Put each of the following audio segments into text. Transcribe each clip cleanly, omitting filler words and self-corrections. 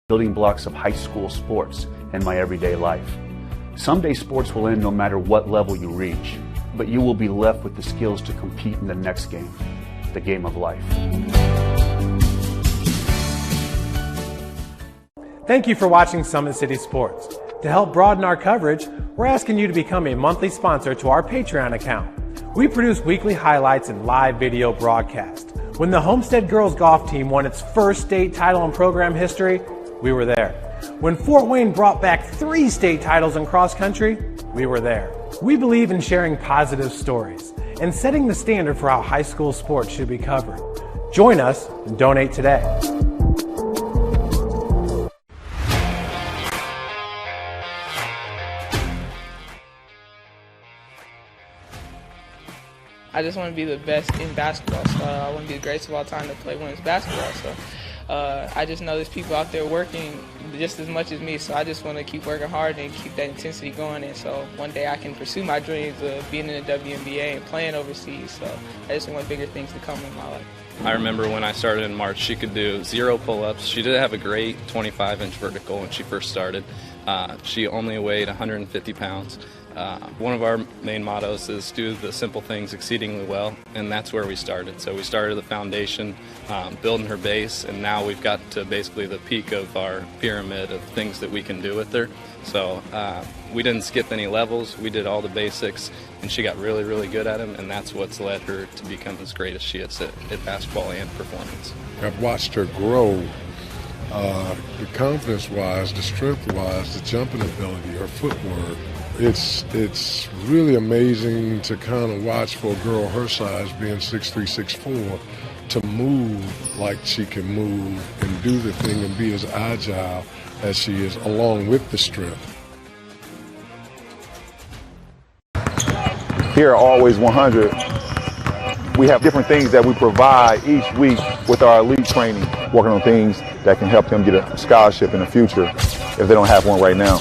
building blocks of high school sports and my everyday life. Someday sports will end no matter what level you reach, but you will be left with the skills to compete in the next game, the game of life. Thank you for watching Summit City Sports. To help broaden our coverage, we're asking you to become a monthly sponsor to our Patreon account. We produce weekly highlights and live video broadcasts. When the Homestead girls golf team won its first state title in program history, we were there. When Fort Wayne brought back 3 state titles in cross country, we were there. We believe in sharing positive stories and setting the standard for how high school sports should be covered. Join us and donate today. I just want to be the best in basketball. So I want to be the greatest of all time to play women's basketball. So I just know there's people out there working just as much as me. So I just want to keep working hard and keep that intensity going. And so one day I can pursue my dreams of being in the WNBA and playing overseas. So I just want bigger things to come in my life. I remember when I started in March, she could do 0 pull-ups. She did have a great 25-inch vertical when she first started. She only weighed 150 pounds. One of our main mottos is do the simple things exceedingly well, and that's where we started. So we started the foundation, building her base, and now we've got to basically the peak of our pyramid of things that we can do with her. So we didn't skip any levels. We did all the basics, and she got really, really good at them, and that's what's led her to become as great as she is at basketball and performance. I've watched her grow, the confidence-wise, the strength-wise, the jumping ability, her footwork. It's really amazing to kind of watch for a girl her size, being 6'3", 6'4", to move like she can move and do the thing and be as agile as she is, along with the strength. Here at Always 100, we have different things that we provide each week with our elite training, working on things that can help them get a scholarship in the future if they don't have one right now.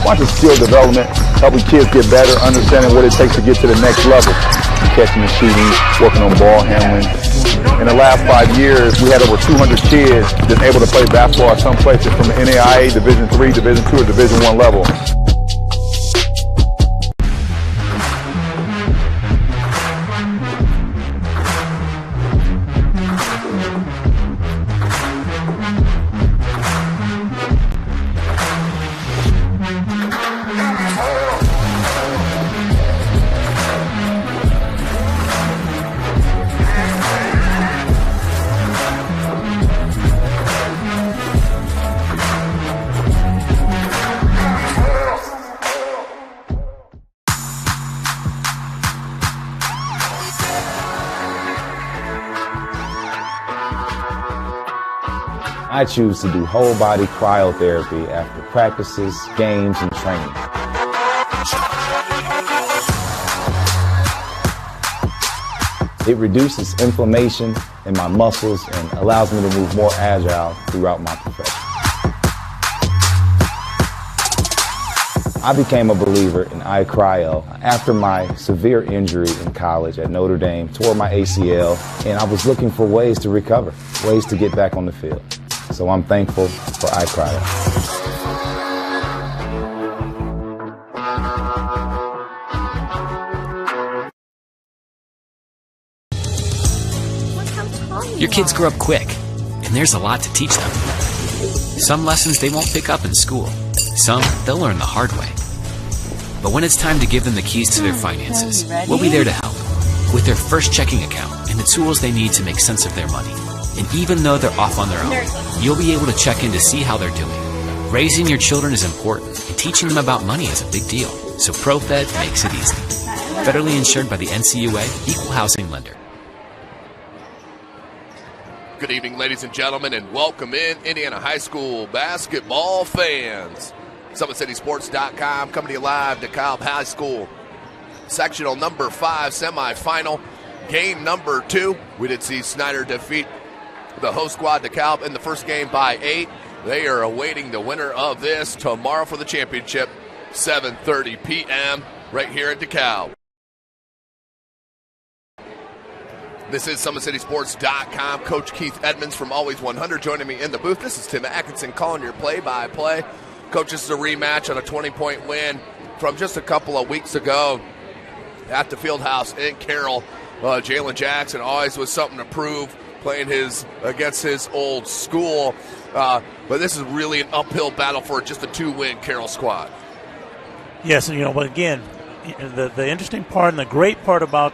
Watching skill development, helping kids get better, understanding what it takes to get to the next level. Catching and shooting, working on ball handling. In the last 5 years, we had over 200 kids that's able to play basketball at some places from the NAIA, Division III, Division II, or Division I level. I choose to do whole body cryotherapy after practices, games, and training. It reduces inflammation in my muscles and allows me to move more agile throughout my profession. I became a believer in iCryo after my severe injury in college at Notre Dame, tore my ACL, and I was looking for ways to recover, ways to get back on the field. So I'm thankful for iCryo. Your kids grow up quick, and there's a lot to teach them. Some lessons they won't pick up in school. Some they'll learn the hard way. But when it's time to give them the keys to their finances, we'll be there to help with their first checking account and the tools they need to make sense of their money. And even though they're off on their own, you'll be able to check in to see how they're doing. Raising your children is important, and teaching them about money is a big deal. So ProFed makes it easy. Federally insured by the NCUA, Equal Housing Lender. Good evening, ladies and gentlemen, and welcome in Indiana High School basketball fans. SummitCitySports.com coming to you live, DeKalb High School. Sectional number 5 semifinal, game number 2. We did see Snyder defeat the host squad, DeKalb, in the first game by 8. They are awaiting the winner of this tomorrow for the championship, 7:30 p.m. right here at DeKalb. This is SummitCitySports.com. Coach Keith Edmonds from Always 100 joining me in the booth. This is Tim Atkinson calling your play-by-play. Coach, this is a rematch on a 20-point win from just a couple of weeks ago at the Fieldhouse in Carroll. Jalen Jackson always was something to prove, playing against his old school. But this is really an uphill battle for just a 2-win Carroll squad. Yes, but again, the interesting part and the great part about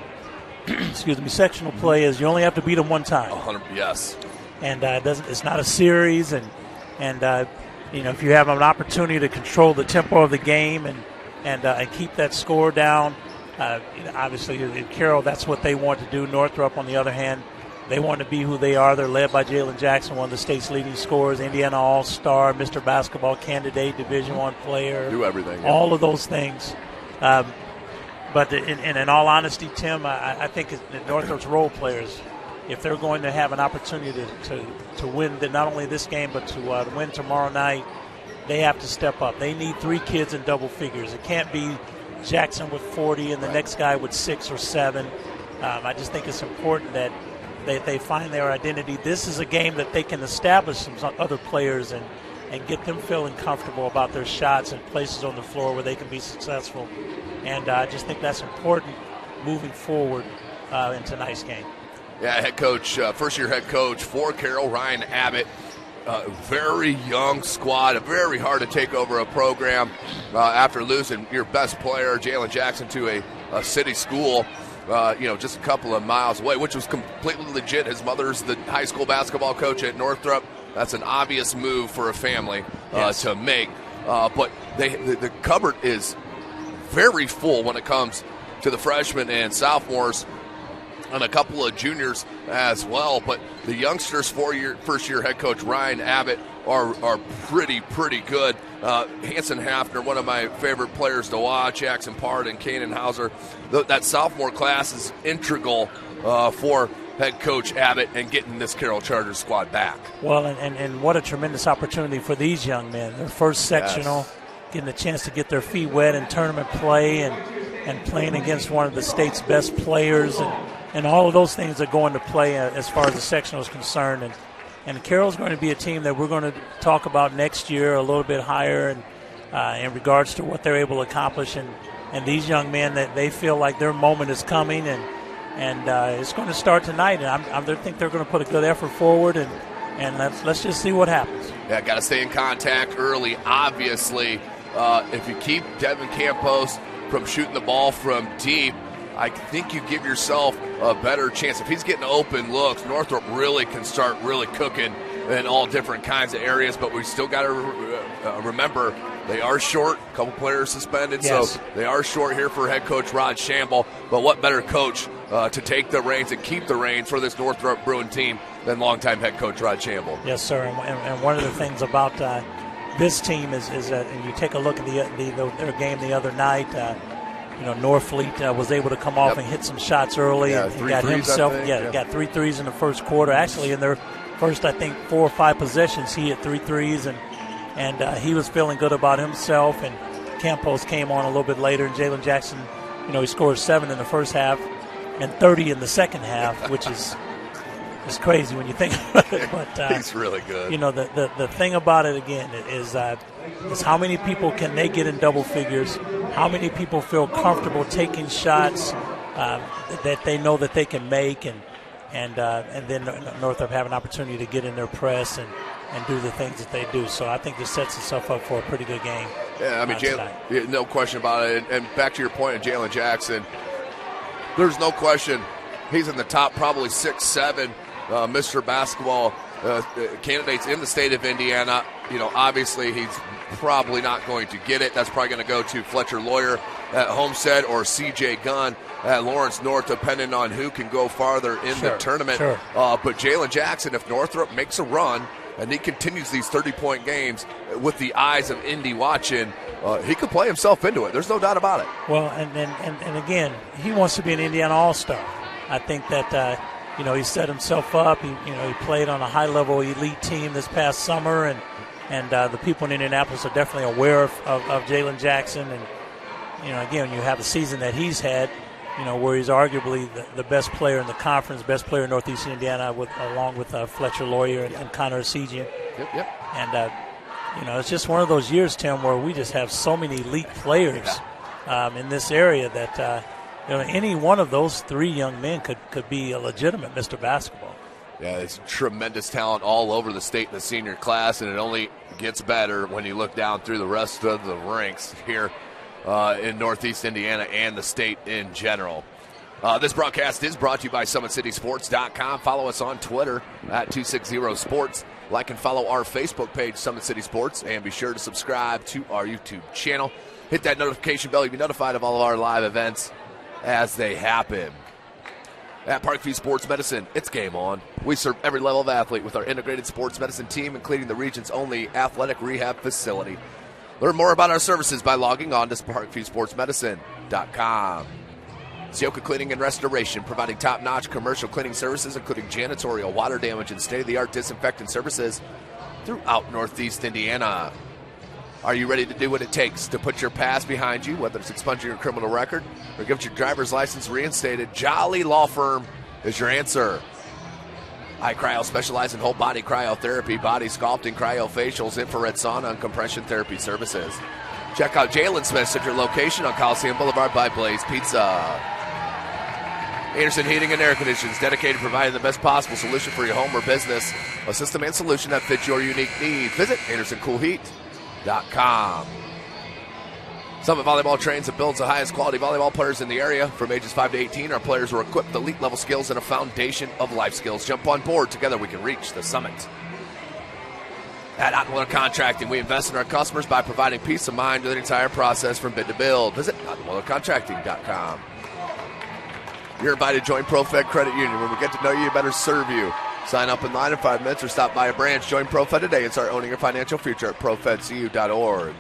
sectional play is you only have to beat them one time. 100, yes. And it's not a series, and if you have an opportunity to control the tempo of the game and keep that score down, obviously in Carroll that's what they want to do. Northrop, on the other hand, they want to be who they are. They're led by Jalen Jackson, one of the state's leading scorers, Indiana All-Star, Mr. Basketball candidate, Division I player. Do everything. Yeah. All of those things. But in all honesty, Tim, I think Northrop's role players, if they're going to have an opportunity to win not only this game but to win tomorrow night, they have to step up. They need 3 kids in double figures. It can't be Jackson with 40 and the next guy with 6 or 7. I just think it's important that they find their identity. This is a game that they can establish some other players and get them feeling comfortable about their shots and places on the floor where they can be successful. And I just think that's important moving forward in tonight's game. Yeah, head coach, first-year head coach for Carroll, Ryan Abbott. Very young squad, very hard to take over a program after losing your best player, Jalen Jackson, to a city school, just a couple of miles away, which was completely legit. His mother's the high school basketball coach at Northrop. That's an obvious move for a family to make. But the cupboard is very full when it comes to the freshmen and sophomores and a couple of juniors as well. But the youngsters, first-year head coach Ryan Abbott, are pretty good. Hanson Hafner, one of my favorite players to watch, Jackson Pard and Kanan Hauser. That sophomore class is integral for head coach Abbott and getting this Carroll Chargers squad back. Well, and what a tremendous opportunity for these young men. Their first sectional, getting a chance to get their feet wet in tournament play and playing against one of the state's best players and all of those things that go into play as far as the sectional is concerned. And Carroll's going to be a team that we're going to talk about next year a little bit higher in regards to what they're able to accomplish. And these young men, that they feel like their moment is coming and it's going to start tonight. And I think they're going to put a good effort forward and let's just see what happens. Yeah, got to stay in contact early, obviously. If you keep Devin Campos from shooting the ball from deep, I think you give yourself a better chance. If he's getting open looks, Northrop really can start really cooking in all different kinds of areas. But we still got to remember they are short. A couple players suspended, so they are short here for head coach Rod Shamble. But what better coach to take the reins and keep the reins for this Northrop Bruin team than longtime head coach Rod Shamble? Yes, sir. And one of the things about this team is that, and you take a look at their game the other night. Norfleet was able to come off and hit some shots early. Yeah, and got himself, got 3 threes in the first quarter. Actually, in their first, I think, 4 or 5 possessions, he hit 3 threes, and he was feeling good about himself. And Campos came on a little bit later, and Jalen Jackson, he scored 7 in the first half and 30 in the second half, which is crazy when you think about it. But he's really good. The thing about it again is how many people can they get in double figures? How many people feel comfortable taking shots that they know that they can make, and then Northrop have an opportunity to get in their press and do the things that they do. So I think this sets itself up for a pretty good game. Yeah, I mean, Jalen, no question about it. And back to your point of Jalen Jackson, there's no question he's in the top probably 6-7 Mr. Basketball candidates in the state of Indiana. Obviously he's probably not going to get it. That's probably going to go to Fletcher Lawyer at Homestead or C.J. Gunn at Lawrence North, depending on who can go farther in the tournament. Sure. But Jalen Jackson, if Northrop makes a run and he continues these 30-point games with the eyes of Indy watching, he could play himself into it. There's no doubt about it. Well, and again, he wants to be an Indiana All-Star. I think that he set himself up. He played on a high-level elite team this past summer, and the people in Indianapolis are definitely aware of Jalen Jackson. And again, when you have the season that he's had, where he's arguably the best player in the conference, best player in Northeast Indiana, along with Fletcher Lawyer and Connor Esigian. Yep. And, it's just one of those years, Tim, where we just have so many elite players in this area that, any one of those three young men could be a legitimate Mr. Basketball. Yeah, it's tremendous talent all over the state in the senior class, and it only gets better when you look down through the rest of the ranks here in Northeast Indiana and the state in general. This broadcast is brought to you by SummitCitySports.com. Follow us on Twitter at 260sports. Like and follow our Facebook page, Summit City Sports, and be sure to subscribe to our YouTube channel. Hit that notification bell. You'll be notified of all of our live events as they happen. At Parkview Sports Medicine, it's game on. We serve every level of athlete with our integrated sports medicine team, including the region's only athletic rehab facility. Learn more about our services by logging on to ParkviewSportsMedicine.com. Sioka Cleaning and Restoration, providing top-notch commercial cleaning services, including janitorial, water damage, and state-of-the-art disinfectant services throughout Northeast Indiana. Are you ready to do what it takes to put your past behind you, whether it's expunging your criminal record or get your driver's license reinstated? Jolly Law Firm is your answer. iCryo specializes in whole body cryotherapy, body sculpting, cryofacials, infrared sauna, and compression therapy services. Check out Jalen Smith's at your location on Coliseum Boulevard by Blaze Pizza. Anderson Heating and Air Conditions, dedicated to providing the best possible solution for your home or business. A system and solution that fits your unique needs. Visit AndersonCoolHeat.com. Summit Volleyball trains and builds the highest quality volleyball players in the area. From ages 5 to 18, our players are equipped with elite level skills and a foundation of life skills. Jump on board. Together we can reach the summit. At Ottenwiller Contracting, we invest in our customers by providing peace of mind through the entire process from bid to build. Visit OttenwillerContracting.com. You're invited to join ProFed Credit Union. When we get to know you, better serve you. Sign up in line in 5 minutes or stop by a branch. Join ProFed today and start owning your financial future at ProFedCU.org.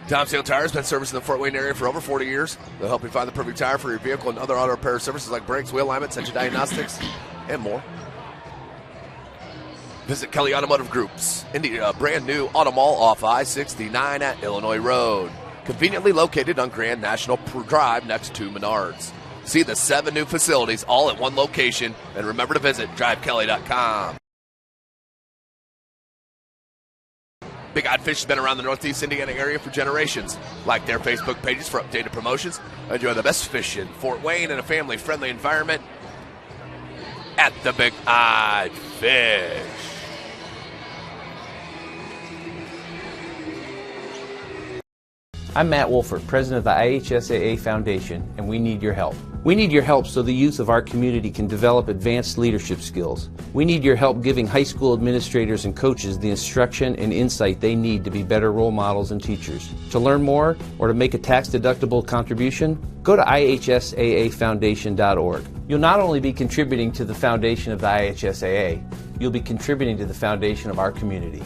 Tom Sale Tire has been servicing the Fort Wayne area for over 40 years. They'll help you find the perfect tire for your vehicle and other auto repair services like brakes, wheel alignment, engine diagnostics, and more. Visit Kelly Automotive Group's brand new Auto Mall off I-69 at Illinois Road. Conveniently located on Grand National Drive next to Menards. See the 7 new facilities all at one location. And remember to visit drivekelly.com. Big Odd Fish has been around the Northeast Indiana area for generations. Like their Facebook pages for updated promotions. Enjoy the best fish in Fort Wayne in a family-friendly environment at the Big Odd Fish. I'm Matt Wolford, president of the IHSAA Foundation, and we need your help. We need your help so the youth of our community can develop advanced leadership skills. We need your help giving high school administrators and coaches the instruction and insight they need to be better role models and teachers. To learn more or to make a tax-deductible contribution, go to IHSAAFoundation.org. You'll not only be contributing to the foundation of the IHSAA, you'll be contributing to the foundation of our community.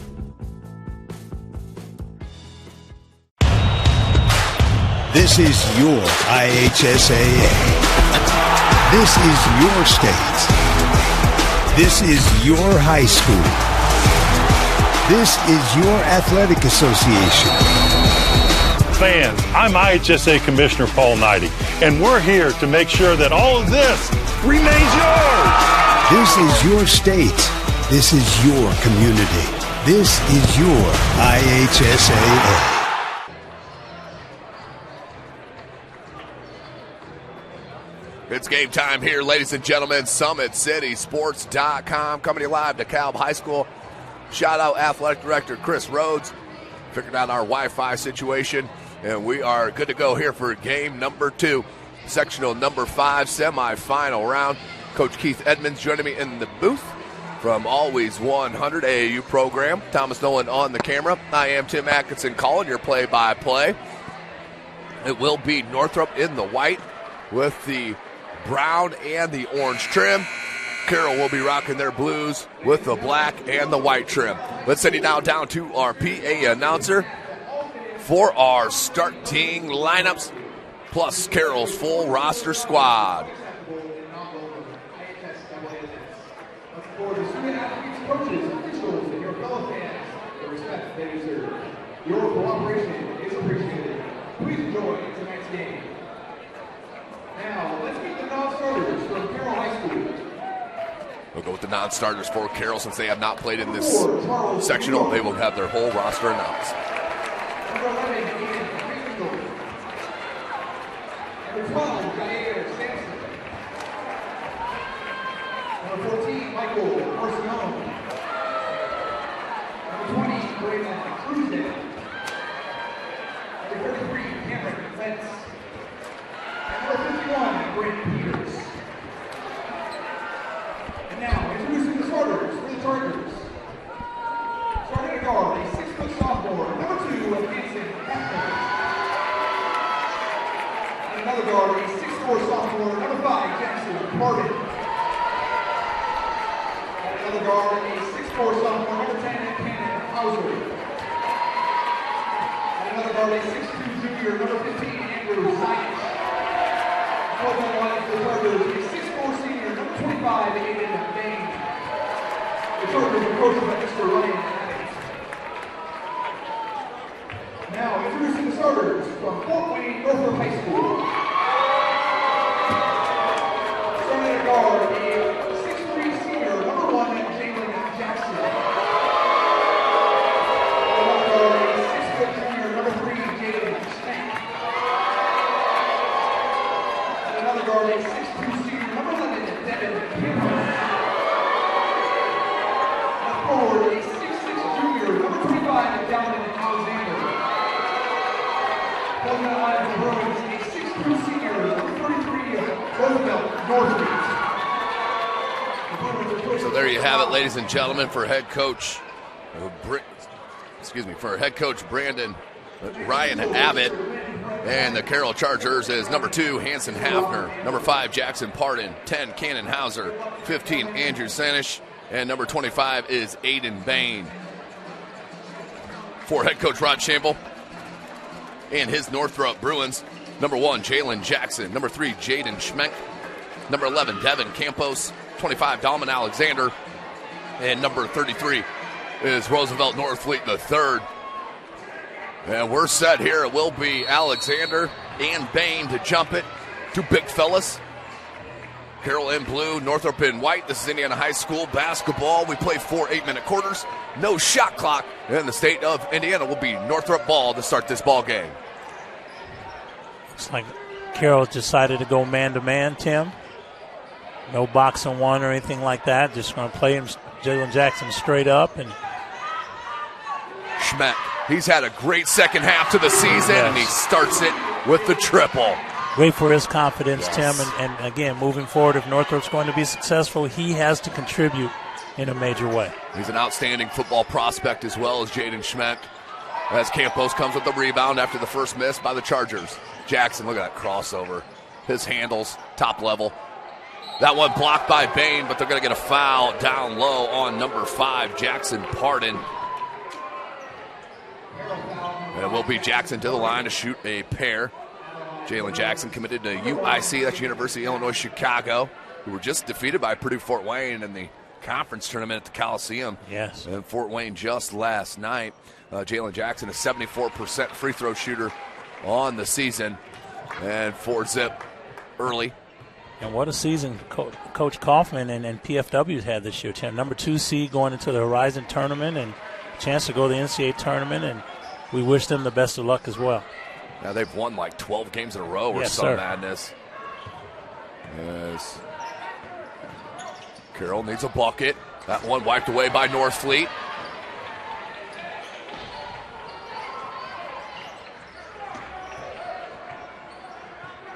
This is your IHSAA. This is your state. This is your high school. This is your athletic association. Fans, I'm IHSA Commissioner Paul Knighty, and we're here to make sure that all of this remains yours. This is your state. This is your community. This is your IHSAA. It's game time here, ladies and gentlemen. SummitCitySports.com coming to you live to DeKalb High School. Shout out Athletic Director Chris Rhodes. Figured out our Wi-Fi situation, and we are good to go here for game number 2, sectional number 5, semifinal round. Coach Keith Edmonds joining me in the booth from Always 100 AAU program. Thomas Nolan on the camera. I am Tim Atkinson calling your play-by-play. It will be Northrop in the white with the brown and the orange trim. Carroll will be rocking their blues with the black and the white trim. Let's send you now down to our PA announcer for our starting lineups, plus Carroll's full roster squad. Your cooperation is appreciated. Please enjoy tonight's game. Now, We'll go with the non-starters for Carroll since they have not played in this sectional. They will have their whole roster announced. Number 12, Number 14, Michael Marciano. Number 20, Brandon Cruzan. Number 33, Cameron Lentz. And number 51, Brent Peters. And now, introducing the starters for the Chargers. Starting at guard, a 6-foot sophomore, number 2, Hanson Hefner. And another guard, a 6'4" sophomore, number 5, Jackson Parton. Another guard, a 6'4" sophomore, number 10, Cannon Hauser. And another guard, a 6'2" junior, number 15, Andrew Zayach. Fourth on the line for the Chargers, a 6'4" senior, number 25, Aiden Bain. The Chargers are coached by Mr. Ryan Abbott. Now, introducing the starters from Fort Wayne Northrop High School. Starting at guard, a 6'3" senior, number 1, Jalen Jackson. Another guard, a 6' junior, number 3, Jalen Schneck. And another guard, a 6'2" senior, number 11, Devin Kimmer. And forward, a 6'6" junior, number 25, Dalvin Alexander. Closing the line for the Bruins, a 6'2" senior, number 33, Roosevelt Northrop. So there you have it, ladies and gentlemen, for head coach, Brandon Ryan Abbott, and the Carroll Chargers is number 2, Hanson Hafner, number 5, Jackson Parton, 10, Cannon Hauser, 15, Andrew Sanish, and number 25 is Aiden Bain. For head coach Rod Shamble and his Northrop Bruins, number 1, Jalen Jackson, number 3, Jaden Schmeck, number 11, Devin Campos, 25, Dalman Alexander, and number 33 is Roosevelt Northfleet III. And we're set here. It will be Alexander and Bain to jump it. Two big fellas. Carroll in blue, Northrop in white. This is Indiana High School basketball. We play 4 8-minute quarters. No shot clock. And the state of Indiana will be Northrop ball to start this ball game. Looks like Carroll decided to go man-to-man, Tim. No boxing one or anything like that. Just going to play him, Jalen Jackson, straight up. And Schmeck, he's had a great second half to the season, and he starts it with the triple. Great for his confidence, Tim. And again, moving forward, if Northrop's going to be successful, he has to contribute in a major way. He's an outstanding football prospect as well as Jaden Schmeck. As Campos comes with the rebound after the first miss by the Chargers. Jackson, look at that crossover. His handles, top level. That one blocked by Bain, but they're going to get a foul down low on number 5, Jackson Parton. And it will be Jackson to the line to shoot a pair. Jalen Jackson committed to UIC, that's University of Illinois Chicago, who were just defeated by Purdue Fort Wayne in the conference tournament at the Coliseum. Yes. And Fort Wayne just last night. Jalen Jackson, a 74% free throw shooter on the season. And 4-zip early. And what a season Coach Kaufman and PFW's had this year. Number 2 seed going into the Horizon tournament and a chance to go to the NCAA tournament, and we wish them the best of luck as well. Now they've won like 12 games in a row or some madness. Yes. Carroll needs a bucket. That one wiped away by Northfleet.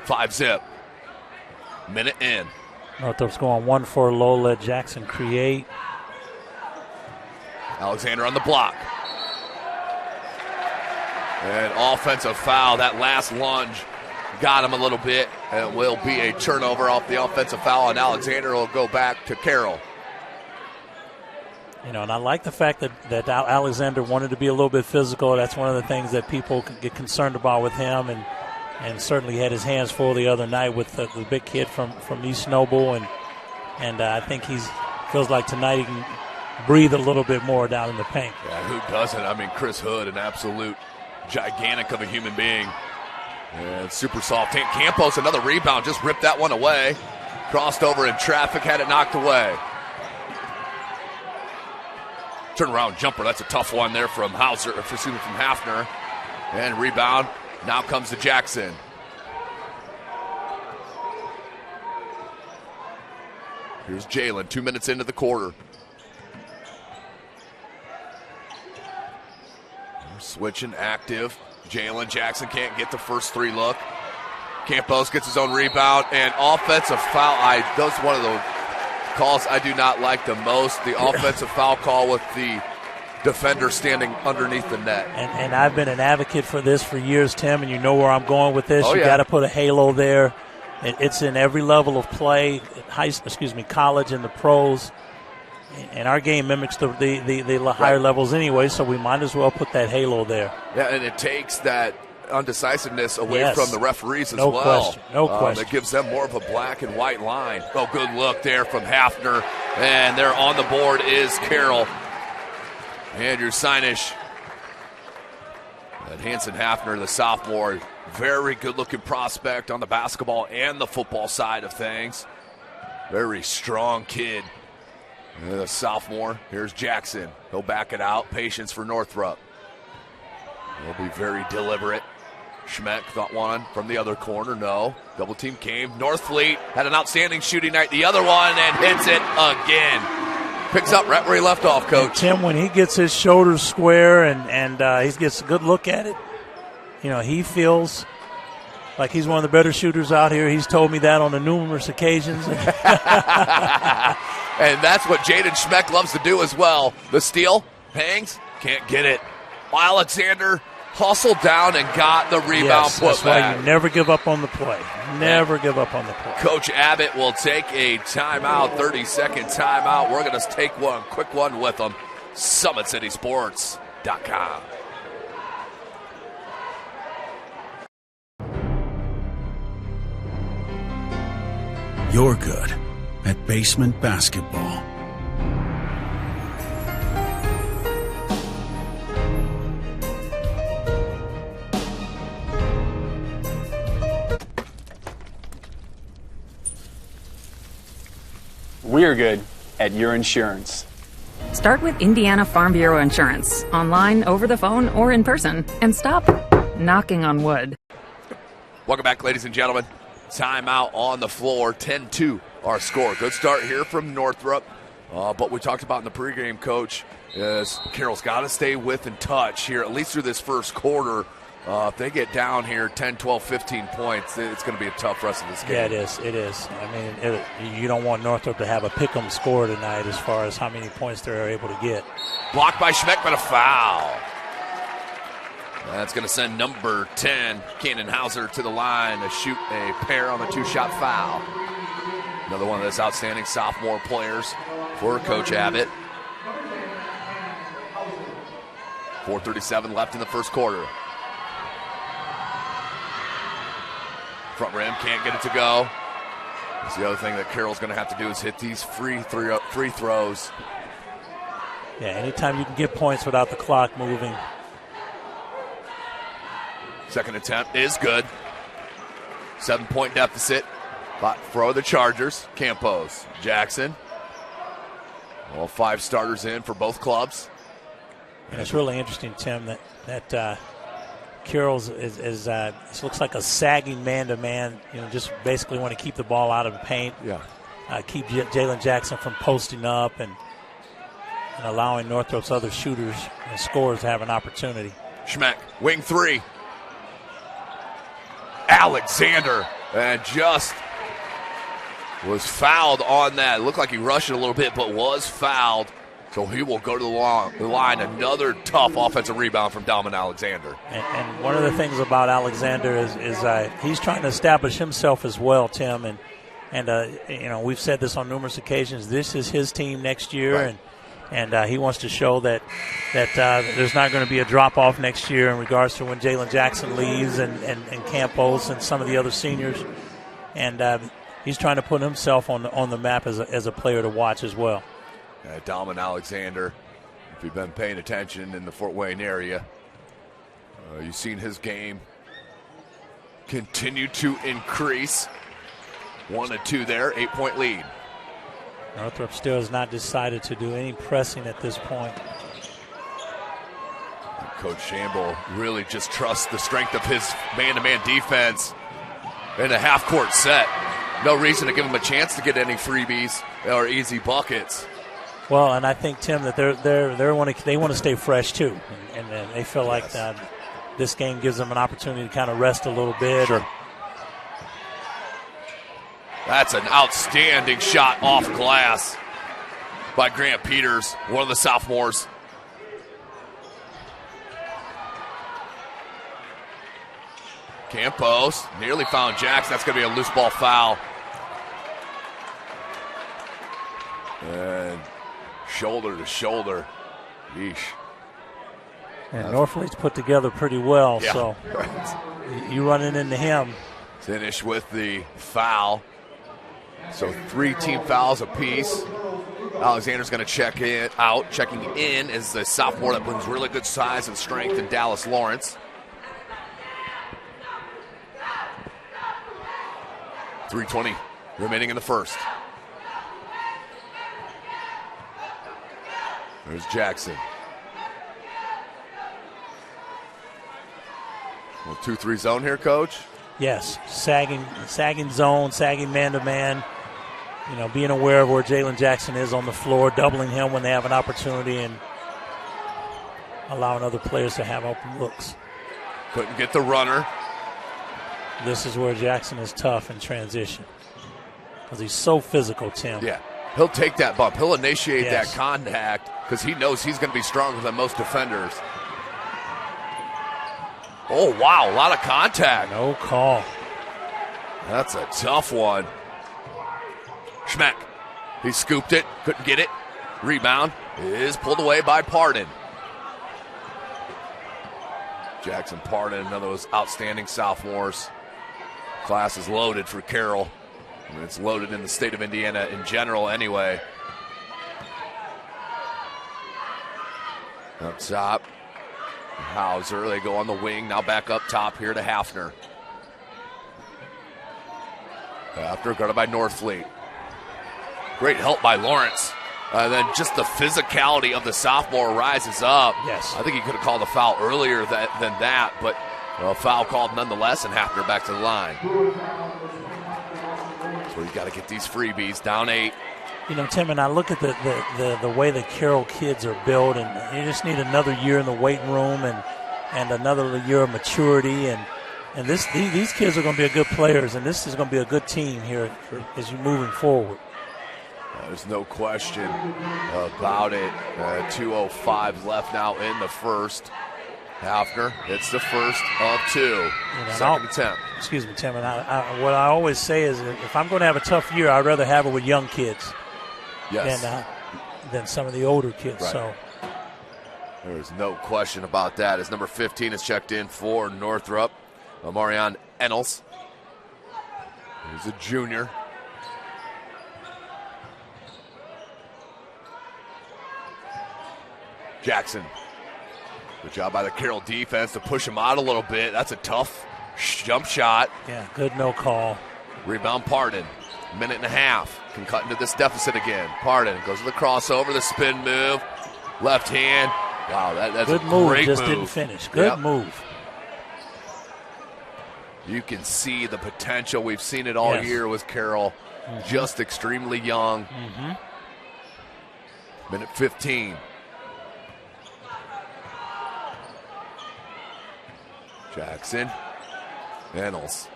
Five-zip. Minute in. Northrop's going 1-4 low, let Jackson create. Alexander on the block. And offensive foul. That last lunge got him a little bit. And it will be a turnover off the offensive foul, and Alexander will go back to Carroll. You know, and I like the fact that Alexander wanted to be a little bit physical. That's one of the things that people get concerned about with him, and certainly had his hands full the other night with the big kid from East Noble, and I think feels like tonight he can breathe a little bit more down in the paint. Yeah, who doesn't? I mean, Chris Hood, an absolute gigantic of a human being. And super soft. Campos, another rebound, just ripped that one away. Crossed over in traffic, had it knocked away. Turnaround jumper. That's a tough one there from from Hafner. And rebound. Now comes to Jackson. Here's Jalen, 2 minutes into the quarter. We're switching active. Jalen Jackson can't get the first three look. Campos gets his own rebound and offensive foul. That's one of the calls I do not like the most. The offensive foul call with the defender standing underneath the net. And I've been an advocate for this for years, Tim, and you know where I'm going with this. You got to put a halo there. It's in every level of play, college and the pros. And our game mimics the higher levels anyway, so we might as well put that halo there. Yeah, and it takes that undecisiveness away from the referees as no well. Question. No question. It gives them more of a black and white line. Oh, good look there from Hafner. And there on the board is Carroll. Andrew Sinesh. And Hanson Hafner, the sophomore, very good-looking prospect on the basketball and the football side of things. Very strong kid. The sophomore. Here's Jackson. He'll back it out. Patience for Northrop. He'll be very deliberate. Schmeck got one from the other corner. No. Double team came. Northfleet had an outstanding shooting night. The other one and hits it again. Picks up right where he left off, Coach. And Tim, when he gets his shoulders square and he gets a good look at it, he feels like he's one of the better shooters out here. He's told me that on the numerous occasions. And that's what Jaden Schmeck loves to do as well. The steal, hangs, can't get it. Alexander hustled down and got the rebound put that's back. Why you never give up on the play. Never give up on the play. Coach Abbott will take a timeout, 30-second timeout. We're going to take one quick one with them. SummitCitySports.com. You're good at basement basketball. We're good at your insurance. Start with Indiana Farm Bureau Insurance, online, over the phone, or in person, and stop knocking on wood. Welcome back, ladies and gentlemen. Timeout on the floor, 10-2 our score. Good start here from Northrop. But we talked about in the pregame, Coach, is Carroll's got to stay with and touch here, at least through this first quarter. If they get down here 10, 12, 15 points, it's going to be a tough rest of this game. Yeah, it is. It is. I mean, you don't want Northrop to have a pick-em score tonight as far as how many points they're able to get. Blocked by Schmeck, but a foul. That's going to send number 10, Cannon Hauser, to the line to shoot a pair on the two-shot foul. Another one of those outstanding sophomore players for Coach Abbott. 4:37 left in the first quarter. Front rim, can't get it to go. That's the other thing that Carroll's going to have to do is hit these free throws. Yeah, anytime you can get points without the clock moving. Second attempt is good. 7-point deficit for the Chargers. Campos, Jackson. All five starters in for both clubs. And it's really interesting, Tim, that Carroll's is looks like a sagging man-to-man. Just basically want to keep the ball out of the paint. Yeah. Keep Jalen Jackson from posting up and allowing Northrop's other shooters and scorers to have an opportunity. Schmeck, wing three. Alexander, and just was fouled on that. It looked like he rushed it a little bit, but was fouled. So he will go to the line. Another tough offensive rebound from Dalman Alexander. And one of the things about Alexander is he's trying to establish himself as well, Tim. And we've said this on numerous occasions. This is his team next year, right. and he wants to show that there's not going to be a drop-off next year in regards to when Jalen Jackson leaves and Campos and some of the other seniors. And he's trying to put himself on the map as a player to watch as well. Dalman Alexander, if you've been paying attention in the Fort Wayne area, you've seen his game continue to increase. 1-2 there, 8-point lead. Northrop still has not decided to do any pressing at this point. Coach Shamble really just trusts the strength of his man-to-man defense in a half-court set. No reason to give him a chance to get any freebies or easy buckets. Well, and I think, Tim, that they want to stay fresh too, and they feel like that this game gives them an opportunity to kind of rest a little bit. Sure. That's an outstanding shot off glass by Grant Peters, one of the sophomores. Campos nearly found Jackson. That's going to be a loose ball foul. And shoulder to shoulder. Yeesh. And Northfleet's put together pretty well, so you running into him. Finish with the foul. So 3 team fouls apiece. Alexander's going to check it out. Checking in is the sophomore that brings really good size and strength in Dallas Lawrence. 3:20 remaining in the first. There's Jackson. 2-3 zone here, Coach? Yes, sagging zone, sagging man-to-man. You know, being aware of where Jalen Jackson is on the floor, doubling him when they have an opportunity, and allowing other players to have open looks. Couldn't get the runner. This is where Jackson is tough in transition because he's so physical, Tim. Yeah, he'll take that bump. He'll initiate that contact because he knows he's going to be stronger than most defenders. Oh, wow, a lot of contact. No call. That's a tough one. Schmeck, he scooped it, couldn't get it. Rebound is pulled away by Pardon. Jackson Pardon, another of those outstanding sophomores. Class is loaded for Carroll. And it's loaded in the state of Indiana in general anyway. Up top, Hauser, they go on the wing, now back up top here to Hafner. Hafner guarded by Northfleet. Great help by Lawrence. Then just the physicality of the sophomore rises up. Yes. I think he could have called a foul earlier than that, but a foul called nonetheless, and Hafner back to the line. So you got to get these freebies, down 8. You know, Tim, and I look at the way the Carroll kids are built, and you just need another year in the weight room and another year of maturity, and these kids are going to be good players, and this is going to be a good team here as you're moving forward. There's no question about it. 2:05 left now in the first. Hafner hits the first of 2. Second attempt. Excuse me, Tim. And what I always say is if I'm going to have a tough year, I'd rather have it with young kids than some of the older kids. Right. So there's no question about that. As number 15 is checked in for Northrop, Marion Ennels. He's a junior. Jackson. Good job by the Carroll defense to push him out a little bit. That's a tough jump shot. Yeah, good no call. Rebound Pardon. Minute and a half. Can cut into this deficit again. Pardon goes to the crossover, the spin move. Left hand. Wow, that's good a move. Great Just move. Didn't finish. Good move. You can see the potential. We've seen it all year with Carroll. Just extremely young. Minute 15. Jackson. Ennels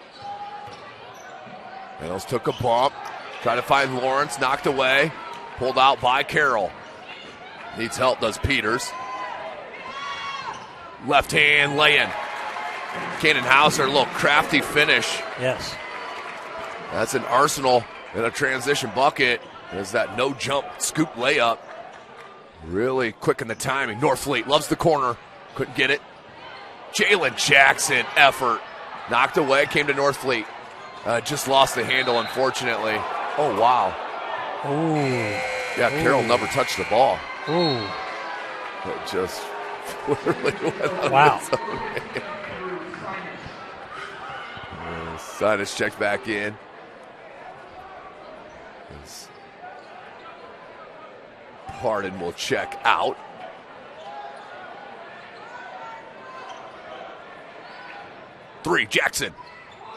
took a bump. Tried to find Lawrence. Knocked away. Pulled out by Carroll. Needs help, does Peters. Left hand lay-in. Cannon Hauser, a little crafty finish. Yes. That's an arsenal in a transition bucket. There's that no-jump scoop layup. Really quick in the timing. Northfleet loves the corner. Couldn't get it. Jalen Jackson effort. Knocked away, came to Northfleet. Just lost the handle, unfortunately. Oh, wow. Ooh. Yeah, Carroll never touched the ball. Ooh. It just literally went on wow. its own hand. Sinus checked back in. Pardon will check out. Three, Jackson.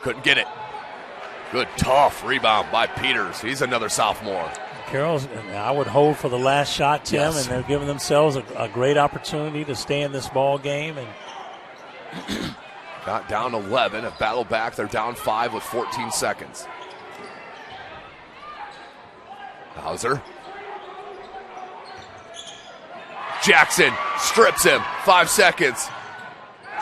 Couldn't get it. Good, tough rebound by Peters. He's another sophomore. Carroll's, I would hold for the last shot, Tim, Yes. and they're giving themselves a great opportunity to stay in this ball game. And got down 11, a battle back. They're down 5 with 14 seconds. Hauser. Jackson strips him. 5 seconds.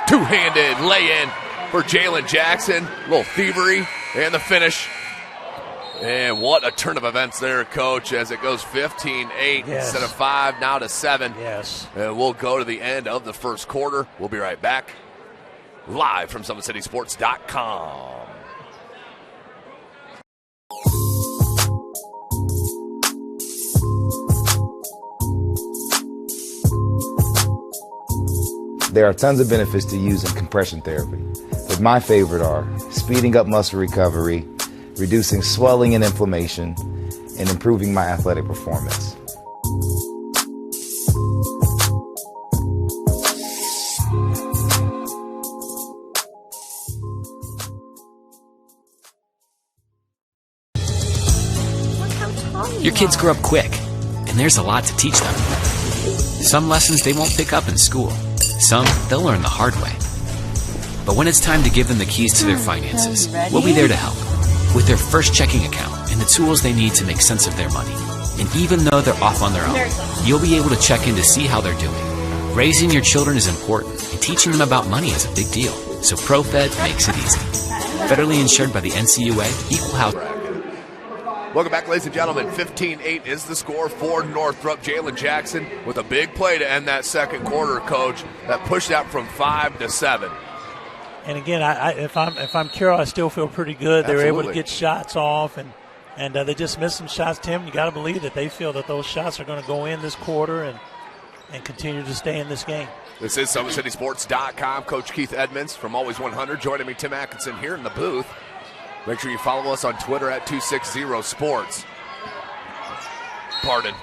Two-handed lay-in for Jalen Jackson. A little thievery and the finish. And what a turn of events there, Coach, as it goes 15-8 instead of 5, now to 7. Yes. And we'll go to the end of the first quarter. We'll be right back. Live from SummitCitySports.com. There are tons of benefits to using compression therapy, but my favorite are speeding up muscle recovery, reducing swelling and inflammation, and improving my athletic performance. Your kids grow up quick, and there's a lot to teach them. Some lessons they won't pick up in school. Some they'll learn the hard way. But when it's time to give them the keys to their finances, we'll be there to help. With their first checking account and the tools they need to make sense of their money. And even though they're off on their own, you'll be able to check in to see how they're doing. Raising your children is important, and teaching them about money is a big deal. So ProFed makes it easy. Federally insured by the NCUA, Equal Housing. Welcome back, ladies and gentlemen. 15-8 is the score for Northrop. Jalen Jackson with a big play to end that second quarter, Coach, that pushed out from 5 to 7. And again, if I'm Carroll, I still feel pretty good. They were able to get shots off, and they just missed some shots. Tim, you got to believe that they feel that those shots are going to go in this quarter and continue to stay in this game. This is SummitCitySports.com. Coach Keith Edmonds from Always 100 joining me, Tim Atkinson, here in the booth. Make sure you follow us on Twitter at 260sports. Pardon.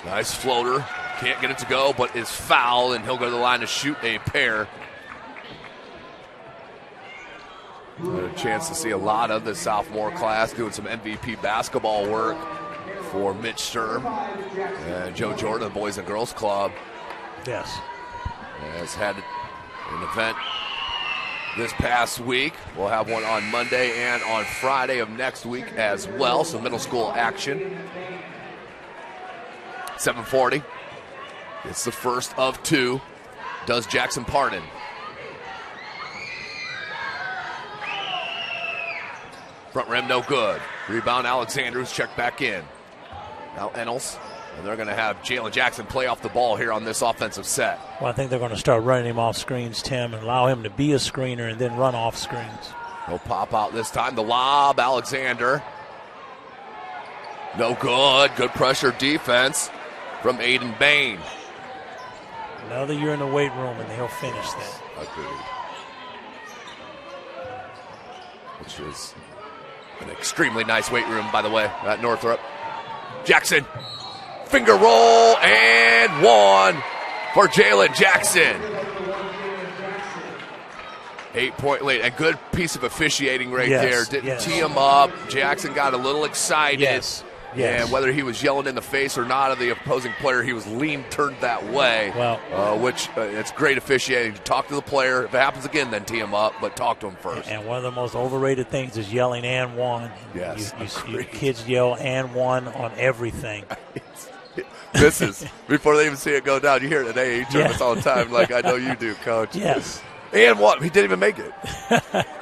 Nice floater. Can't get it to go, but is foul, and he'll go to the line to shoot a pair. A chance to see a lot of the sophomore class doing some MVP basketball work for Mitch Sturm and Joe Jordan, the Boys and Girls Club. Yes. Has had an event this past week. We'll have one on Monday and on Friday of next week as well. Some middle school action. 7:40. It's the first of two. Does Jackson pardon? Front rim, no good. Rebound, Alexanders checked back in. Now Ennels. And they're going to have Jalen Jackson play off the ball here on this offensive set. Well, I think they're going to start running him off screens, Tim, and allow him to be a screener and then run off screens. He'll pop out this time. The lob, Alexander. No good. Good pressure defense from Aiden Bain. Another year in the weight room, and he'll finish that. Agreed. Which is an extremely nice weight room, by the way, at Northrop. Jackson. Finger roll and one for Jalen Jackson. 8-point lead. A good piece of officiating right there. Didn't tee him up. Jackson got a little excited. Yes. And whether he was yelling in the face or not of the opposing player, he was turned that way. Well, which it's great officiating to talk to the player. If it happens again, then tee him up, but talk to him first. And one of the most overrated things is yelling and one. Yes. You kids yell and one on everything. This is before they even see it go down. You hear it at AAU tournaments all the time, like I know you do, Coach. Yes. And what? He didn't even make it.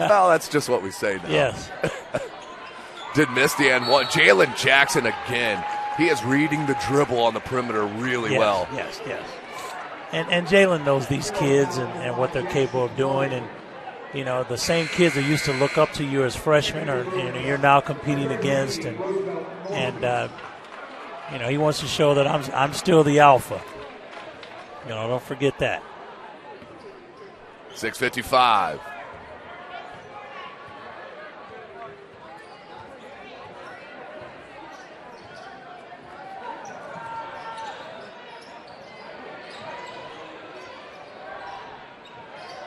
Well, that's just what we say now. Yes. Did miss the and one. Jalen Jackson again. He is reading the dribble on the perimeter really well. Yes. And Jalen knows these kids and what they're capable of doing. And, you know, the same kids that used to look up to you as freshmen or you're now competing against. And you know, he wants to show that I'm still the alpha. You know, don't forget that. 6:55.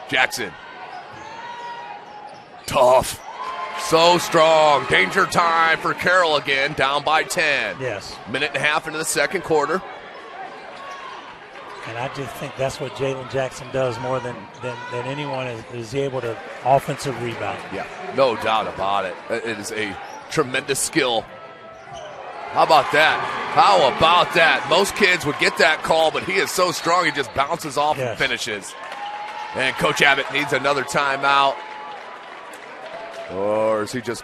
Jackson. Tough. So strong. Danger time for Carroll again, down by 10. Yes. Minute and a half into the second quarter. And I just think that's what Jalen Jackson does more than anyone is able to offensive rebound. Yeah, no doubt about it. It is a tremendous skill. How about that? How about that? Most kids would get that call, but he is so strong he just bounces off and finishes. And Coach Abbott needs another timeout. Or is he just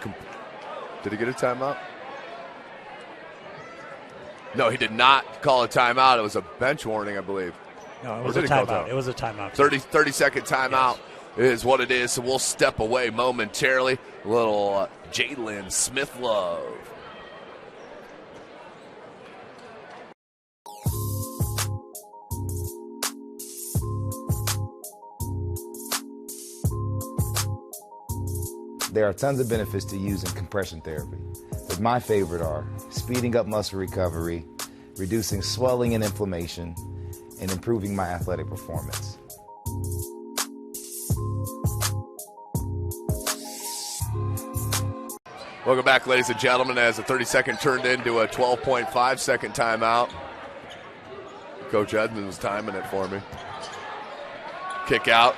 did he get a timeout? No, he did not call a timeout. It was a bench warning, I believe. No, it was a timeout. It was a timeout. 30-second timeout is what it is, so we'll step away momentarily. A little Jalen Smith-Love. There are tons of benefits to using compression therapy, but my favorite are speeding up muscle recovery, reducing swelling and inflammation, and improving my athletic performance. Welcome back, ladies and gentlemen, as the 30-second turned into a 12.5-second timeout. Coach Edmonds was timing it for me. Kick out.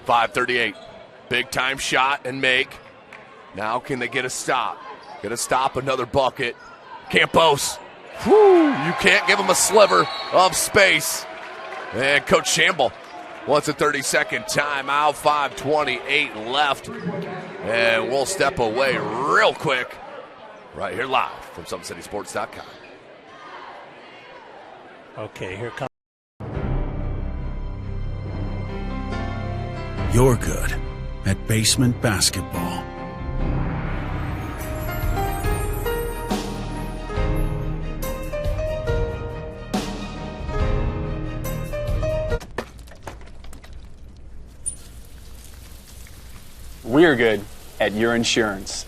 .538. Big time shot and make. Now can they get a stop? Get a stop, another bucket. Campos. Whew, you can't give him a sliver of space. And Coach Shamble wants a 30-second timeout. 5:28 left. And we'll step away real quick right here live from SummitCitySports.com. Okay, here comes. You're good at basement basketball. We're good at your insurance.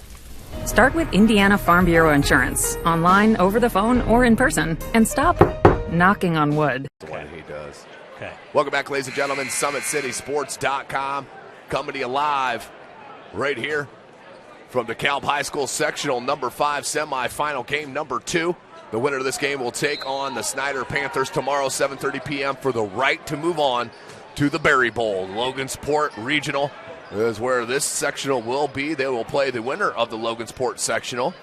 Start with Indiana Farm Bureau Insurance, online, over the phone, or in person, and stop knocking on wood. The one he does. Okay. Welcome back, ladies and gentlemen. SummitCitySports.com coming to you live right here from DeKalb High School Sectional number 5 semifinal game number 2. The winner of this game will take on the Snyder Panthers tomorrow, 7:30 p.m. for the right to move on to the Berry Bowl. Logansport Regional is where this sectional will be. They will play the winner of the Logansport sectional.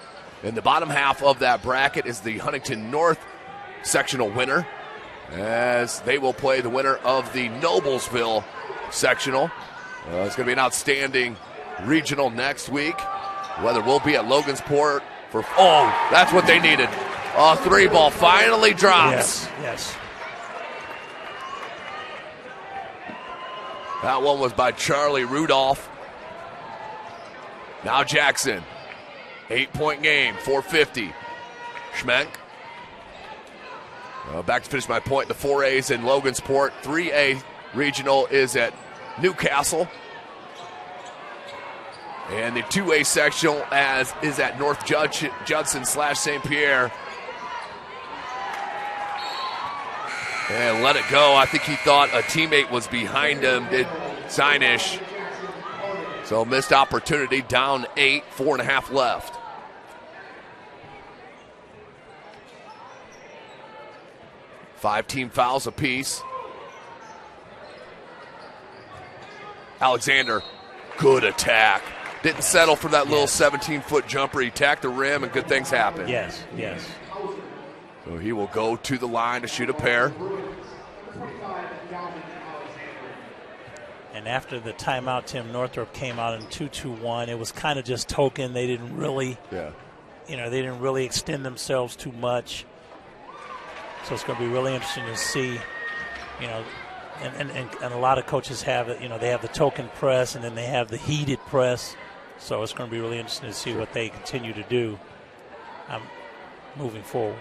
In the bottom half of that bracket is the Huntington North sectional winner, as they will play the winner of the Noblesville sectional. It's going to be an outstanding regional next week. Weather will be at Logansport for, that's what they needed. A 3-ball finally drops. Yes. That one was by Charlie Rudolph. Now Jackson. 8-point game, 450. Schmenk. Back to finish my point. The 4A's in Logansport. 3A regional is at Newcastle. And the 2A sectional is at North Judson/St. Pierre. And let it go. I think he thought a teammate was behind him, did Sinish. So missed opportunity, down 8, 4.5 left. Five team fouls apiece. Alexander, good attack. Didn't settle for that little 17-foot jumper. He attacked the rim and good things happen. Yes. So he will go to the line to shoot a pair. And after the timeout, Tim, Northrop came out in 2-2-1. It was kind of just token. They didn't really, they didn't really extend themselves too much. So it's going to be really interesting to see, and a lot of coaches have it. They have the token press and then they have the heated press. So it's going to be really interesting to see what they continue to do moving forward.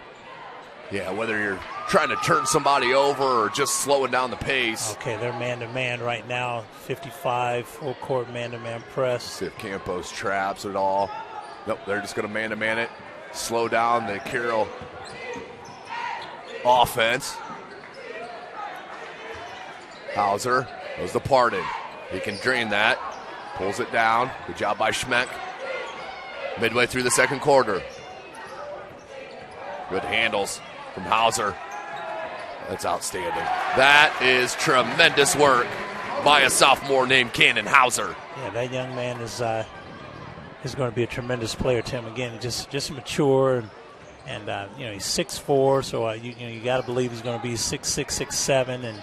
Yeah, whether you're trying to turn somebody over or just slowing down the pace. Okay, they're man-to-man right now, 55, full-court man-to-man press. See if Campos traps it all. Nope, they're just going to man-to-man it, slow down the Carroll offense. Hauser goes to Pardon. He can drain that. Pulls it down. Good job by Schmeck. Midway through the second quarter. Good handles from Hauser. That's outstanding. That is tremendous work by a sophomore named Cannon Hauser. Yeah, that young man is going to be a tremendous player, Tim. Again, just mature, and he's 6'4", so you got to believe he's going to be 6'6", 6'7", and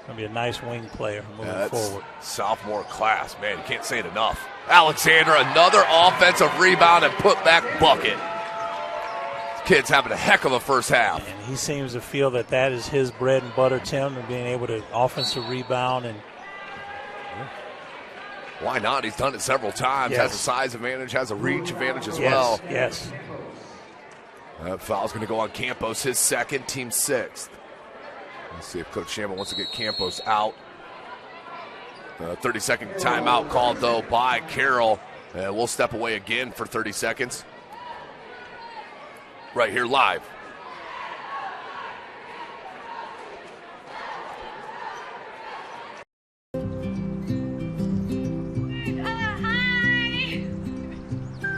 going to be a nice wing player moving forward. Sophomore class, man, you can't say it enough. Alexander, another offensive rebound and put-back bucket. This kid's having a heck of a first half. And he seems to feel that is his bread and butter, Tim, and being able to offensive rebound. And why not? He's done it several times. Yes. Has a size advantage, has a reach advantage as well. Yes. That foul's going to go on Campos, his second, team sixth. Let's see if Coach Shamble wants to get Campos out. 30-second timeout called, though, by Carroll. And we'll step away again for 30 seconds. Right here live.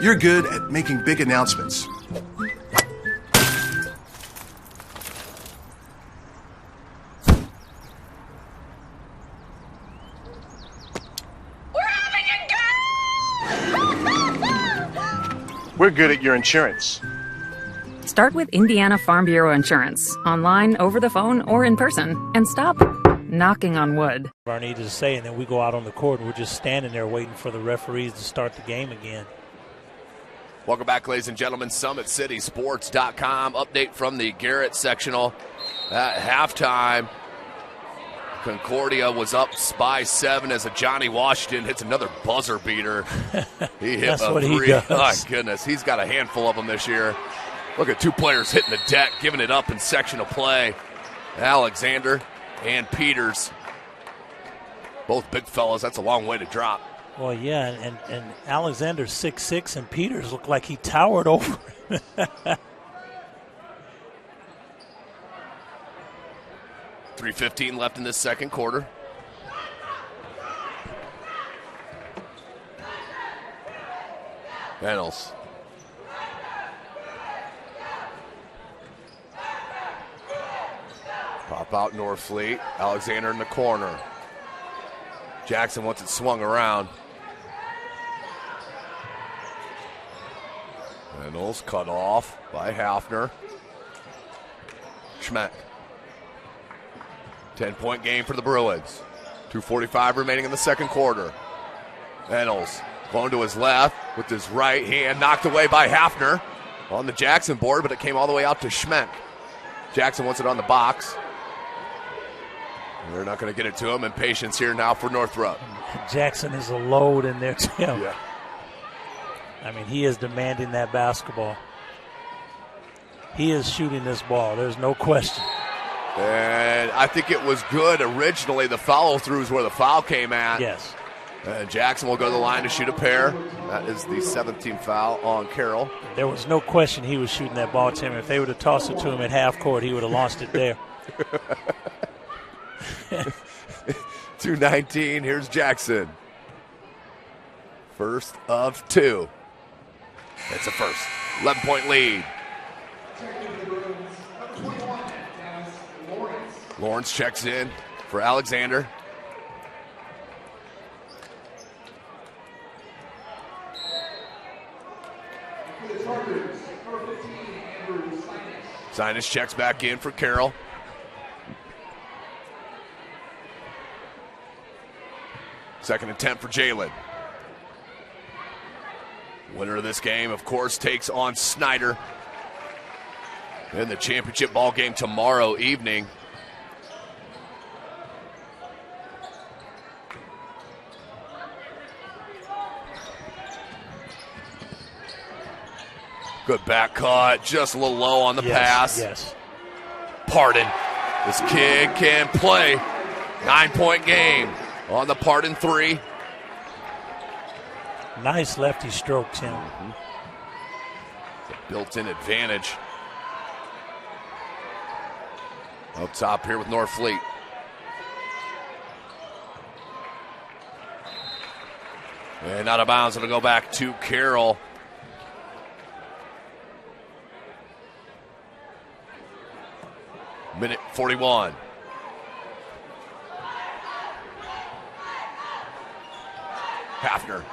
You're good at making big announcements. We're good at your insurance. Start with Indiana Farm Bureau Insurance, online, over the phone, or in person, and stop knocking on wood. Our need to say, and then we go out on the court and we're just standing there waiting for the referees to start the game again. Welcome back, ladies and gentlemen. SummitCitySports.com. Update from the Garrett sectional. At halftime, Concordia was up by 7 as a Johnny Washington hits another buzzer beater. He hit That's a what three. He does. My goodness, he's got a handful of them this year. Look at two players hitting the deck, giving it up in sectional play. Alexander and Peters. Both big fellas. That's a long way to drop. Well, yeah, and Alexander's 6'6", and Peters looked like he towered over him. 3:15 left in this second quarter. Reynolds. Pop out Norfleet. Alexander in the corner. Jackson wants it swung around. Reynolds cut off by Hafner. Schmeck. 10-point game for the Bruins. 2:45 remaining in the second quarter. Reynolds going to his left with his right hand, knocked away by Hafner on the Jackson board, but it came all the way out to Schmeck. Jackson wants it on the box. They're not going to get it to him, and patience here now for Northrop. Jackson is a load in there, Tim. Yeah. I mean, he is demanding that basketball. He is shooting this ball. There's no question. And I think it was good originally. The follow-through is where the foul came at. Yes. And Jackson will go to the line to shoot a pair. That is the 17th foul on Carroll. There was no question he was shooting that ball, Tim. If they would have tossed it to him at half court, he would have launched it there. 2:19. Here's Jackson. First of two. It's a first. 11-point lead. Lawrence checks in for Alexander. Sinus checks back in for Carroll. Second attempt for Jalen. Winner of this game, of course, takes on Snyder in the championship ball game tomorrow evening. Good back cut, just a little low on the pass. Yes. Pardon. This kid can play. 9-point game on the Pardon three. Nice lefty stroke, Tim. Built-in advantage. Up top here with Northfleet. And out of bounds, it'll go back to Carroll. Minute 41. Hafner,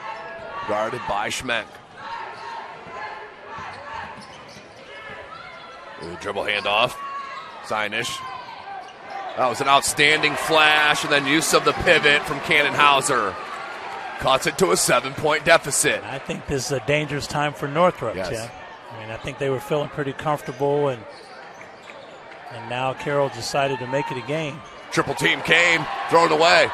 guarded by Schmeck. The dribble handoff. Sienish. That was an outstanding flash, and then use of the pivot from Cannon Hauser. Cuts it to a 7-point deficit. I think this is a dangerous time for Northrop, yes. Tim. I mean, I think they were feeling pretty comfortable, and now Carroll decided to make it a game. Triple team came, throw it away.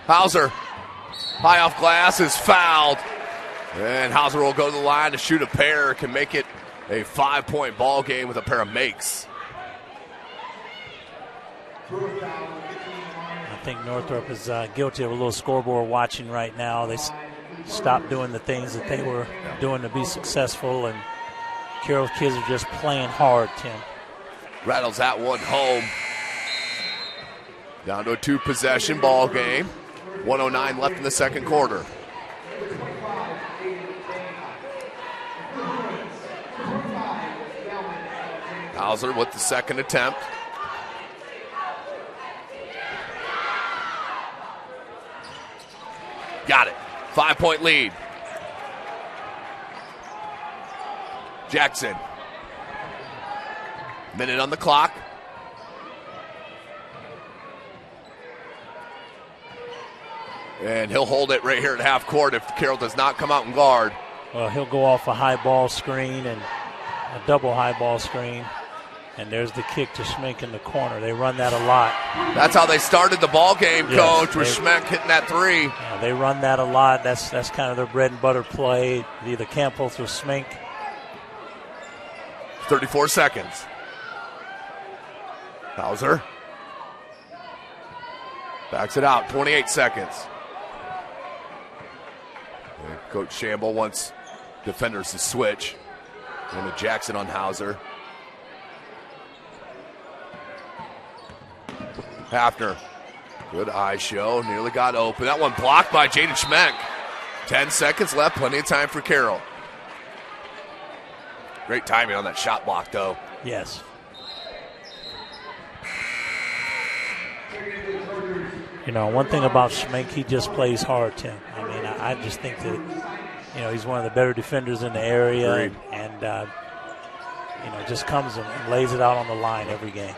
Hauser, high off glass, is fouled. And Hauser will go to the line to shoot a pair, can make it a 5-point ball game with a pair of makes. I think Northrop is guilty of a little scoreboard watching right now. They stopped doing the things that they were doing to be successful, and Carroll's kids are just playing hard, Tim. Rattles that one home. Down to a 2-possession ball game. 1:09 left in the second quarter. Hauser with the second attempt. Got it. 5-point lead. Jackson. Minute on the clock. And he'll hold it right here at half court if Carroll does not come out and guard. Well, he'll go off a high ball screen and a double high ball screen. And there's the kick to Schmeck in the corner. They run that a lot. That's how they started the ball game, yes, Coach, with Schmeck hitting that three. Yeah, they run that a lot. That's kind of their bread and butter play. Either Campos or Schmeck. 34 seconds. Hauser backs it out. 28 seconds. And Coach Shamble wants defenders to switch. And to Jackson on Hauser. Hafner, good eye show, nearly got open. That one blocked by Jaden Schmeck. 10 seconds left, plenty of time for Carroll. Great timing on that shot block, though. Yes. You know, one thing about Schmeck, he just plays hard, Tim. I mean, I just think that, you know, he's one of the better defenders in the area. And you know, just comes and lays it out on the line every game.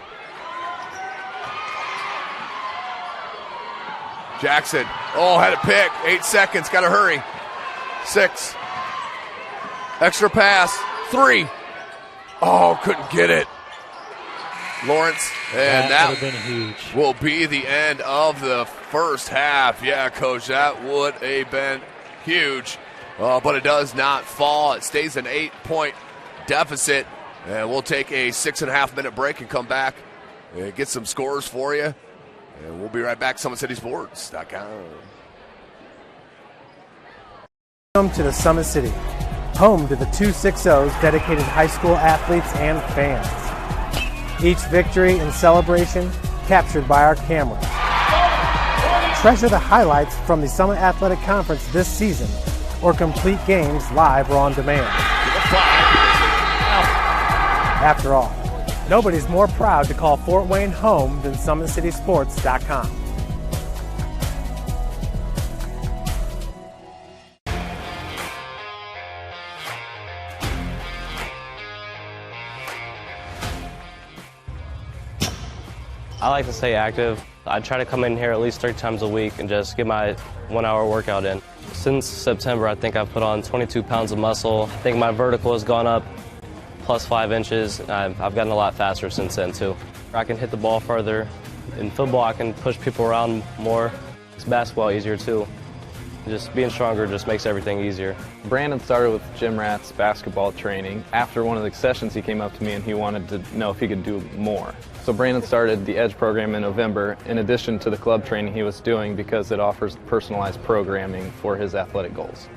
Jackson, had a pick. 8 seconds, got to hurry. 6. Extra pass. 3. Couldn't get it. Lawrence, and that would have been huge. Will be the end of the first half. Yeah, Coach, that would have been huge. But it does not fall. It stays an 8-point deficit. And we'll take a 6.5-minute break and come back and get some scores for you. And we'll be right back. SummitCitySports.com. Welcome to the Summit City, home to the 260's dedicated high school athletes and fans. Each victory and celebration captured by our cameras. Treasure the highlights from the Summit Athletic Conference this season, or complete games live or on demand. After all, nobody's more proud to call Fort Wayne home than SummitCitySports.com. I like to stay active. I try to come in here at least 3 times a week and just get my 1-hour workout in. Since September, I think I've put on 22 pounds of muscle. I think my vertical has gone up plus 5 inches. I've gotten a lot faster since then, too. I can hit the ball further. In football, I can push people around more. It's basketball easier, too. Just being stronger just makes everything easier. Brandon started with gym rats basketball training. After one of the sessions, he came up to me and he wanted to know if he could do more. So Brandon started the Edge program in November, in addition to the club training he was doing, because it offers personalized programming for his athletic goals.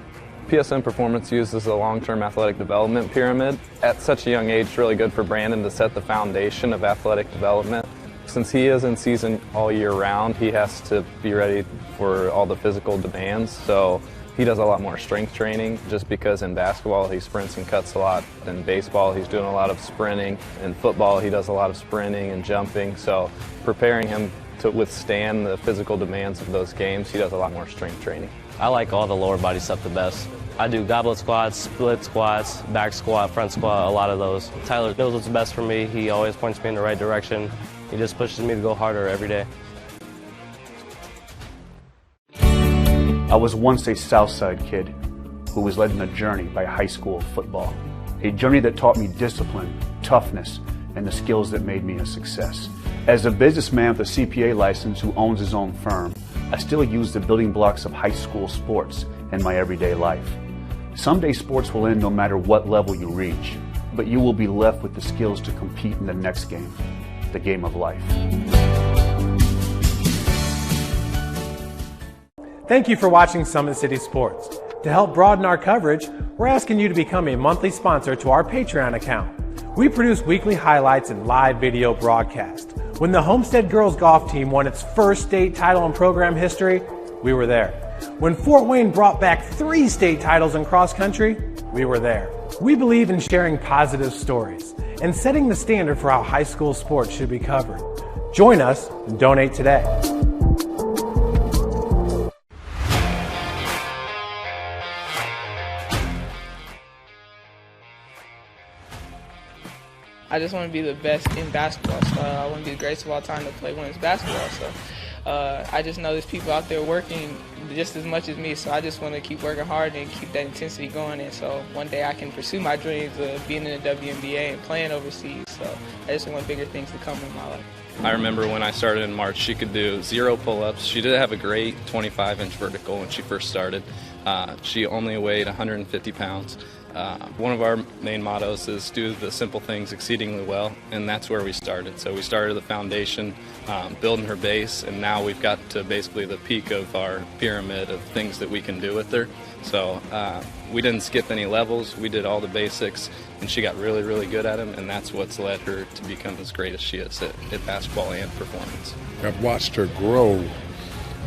PSN Performance uses a long-term athletic development pyramid. At such a young age, it's really good for Brandon to set the foundation of athletic development. Since he is in season all year round, he has to be ready for all the physical demands. So he does a lot more strength training, just because in basketball he sprints and cuts a lot. In baseball he's doing a lot of sprinting. In football he does a lot of sprinting and jumping. So preparing him to withstand the physical demands of those games, he does a lot more strength training. I like all the lower body stuff the best. I do goblet squats, split squats, back squat, front squat, a lot of those. Tyler knows what's best for me. He always points me in the right direction. He just pushes me to go harder every day. I was once a Southside kid who was led on a journey by high school football. A journey that taught me discipline, toughness, and the skills that made me a success. As a businessman with a CPA license who owns his own firm, I still use the building blocks of high school sports in my everyday life. Someday sports will end no matter what level you reach, but you will be left with the skills to compete in the next game, the game of life. Thank you for watching Summit City Sports. To help broaden our coverage, we're asking you to become a monthly sponsor to our Patreon account. We produce weekly highlights and live video broadcast. When the Homestead girls golf team won its first state title in program history, we were there. When Fort Wayne brought back 3 state titles in cross country, we were there. We believe in sharing positive stories and setting the standard for how high school sports should be covered. Join us and donate today. I just want to be the best in basketball. So I want to be the greatest of all time to play women's basketball. So I just know there's people out there working just as much as me. So I just want to keep working hard and keep that intensity going. And so one day I can pursue my dreams of being in the WNBA and playing overseas. So I just want bigger things to come in my life. I remember when I started in March, she could do 0 pull-ups. She did have a great 25-inch vertical when she first started. She only weighed 150 pounds. One of our main mottos is do the simple things exceedingly well, and that's where we started. So we started the foundation, building her base, and now we've got to basically the peak of our pyramid of things that we can do with her. So we didn't skip any levels. We did all the basics, and she got really, really good at them, and that's what's led her to become as great as she is at basketball and performance. I've watched her grow,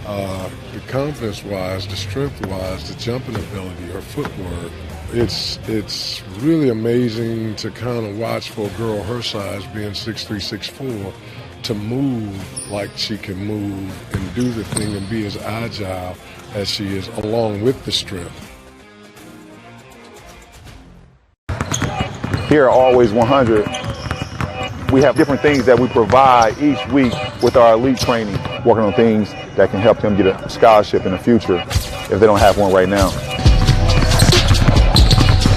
the confidence-wise, the strength-wise, the jumping ability, her footwork. It's really amazing to kind of watch for a girl her size, being 6'3", 6'4", to move like she can move and do the thing and be as agile as she is, along with the strength. Here at Always 100, we have different things that we provide each week with our elite training, working on things that can help them get a scholarship in the future if they don't have one right now.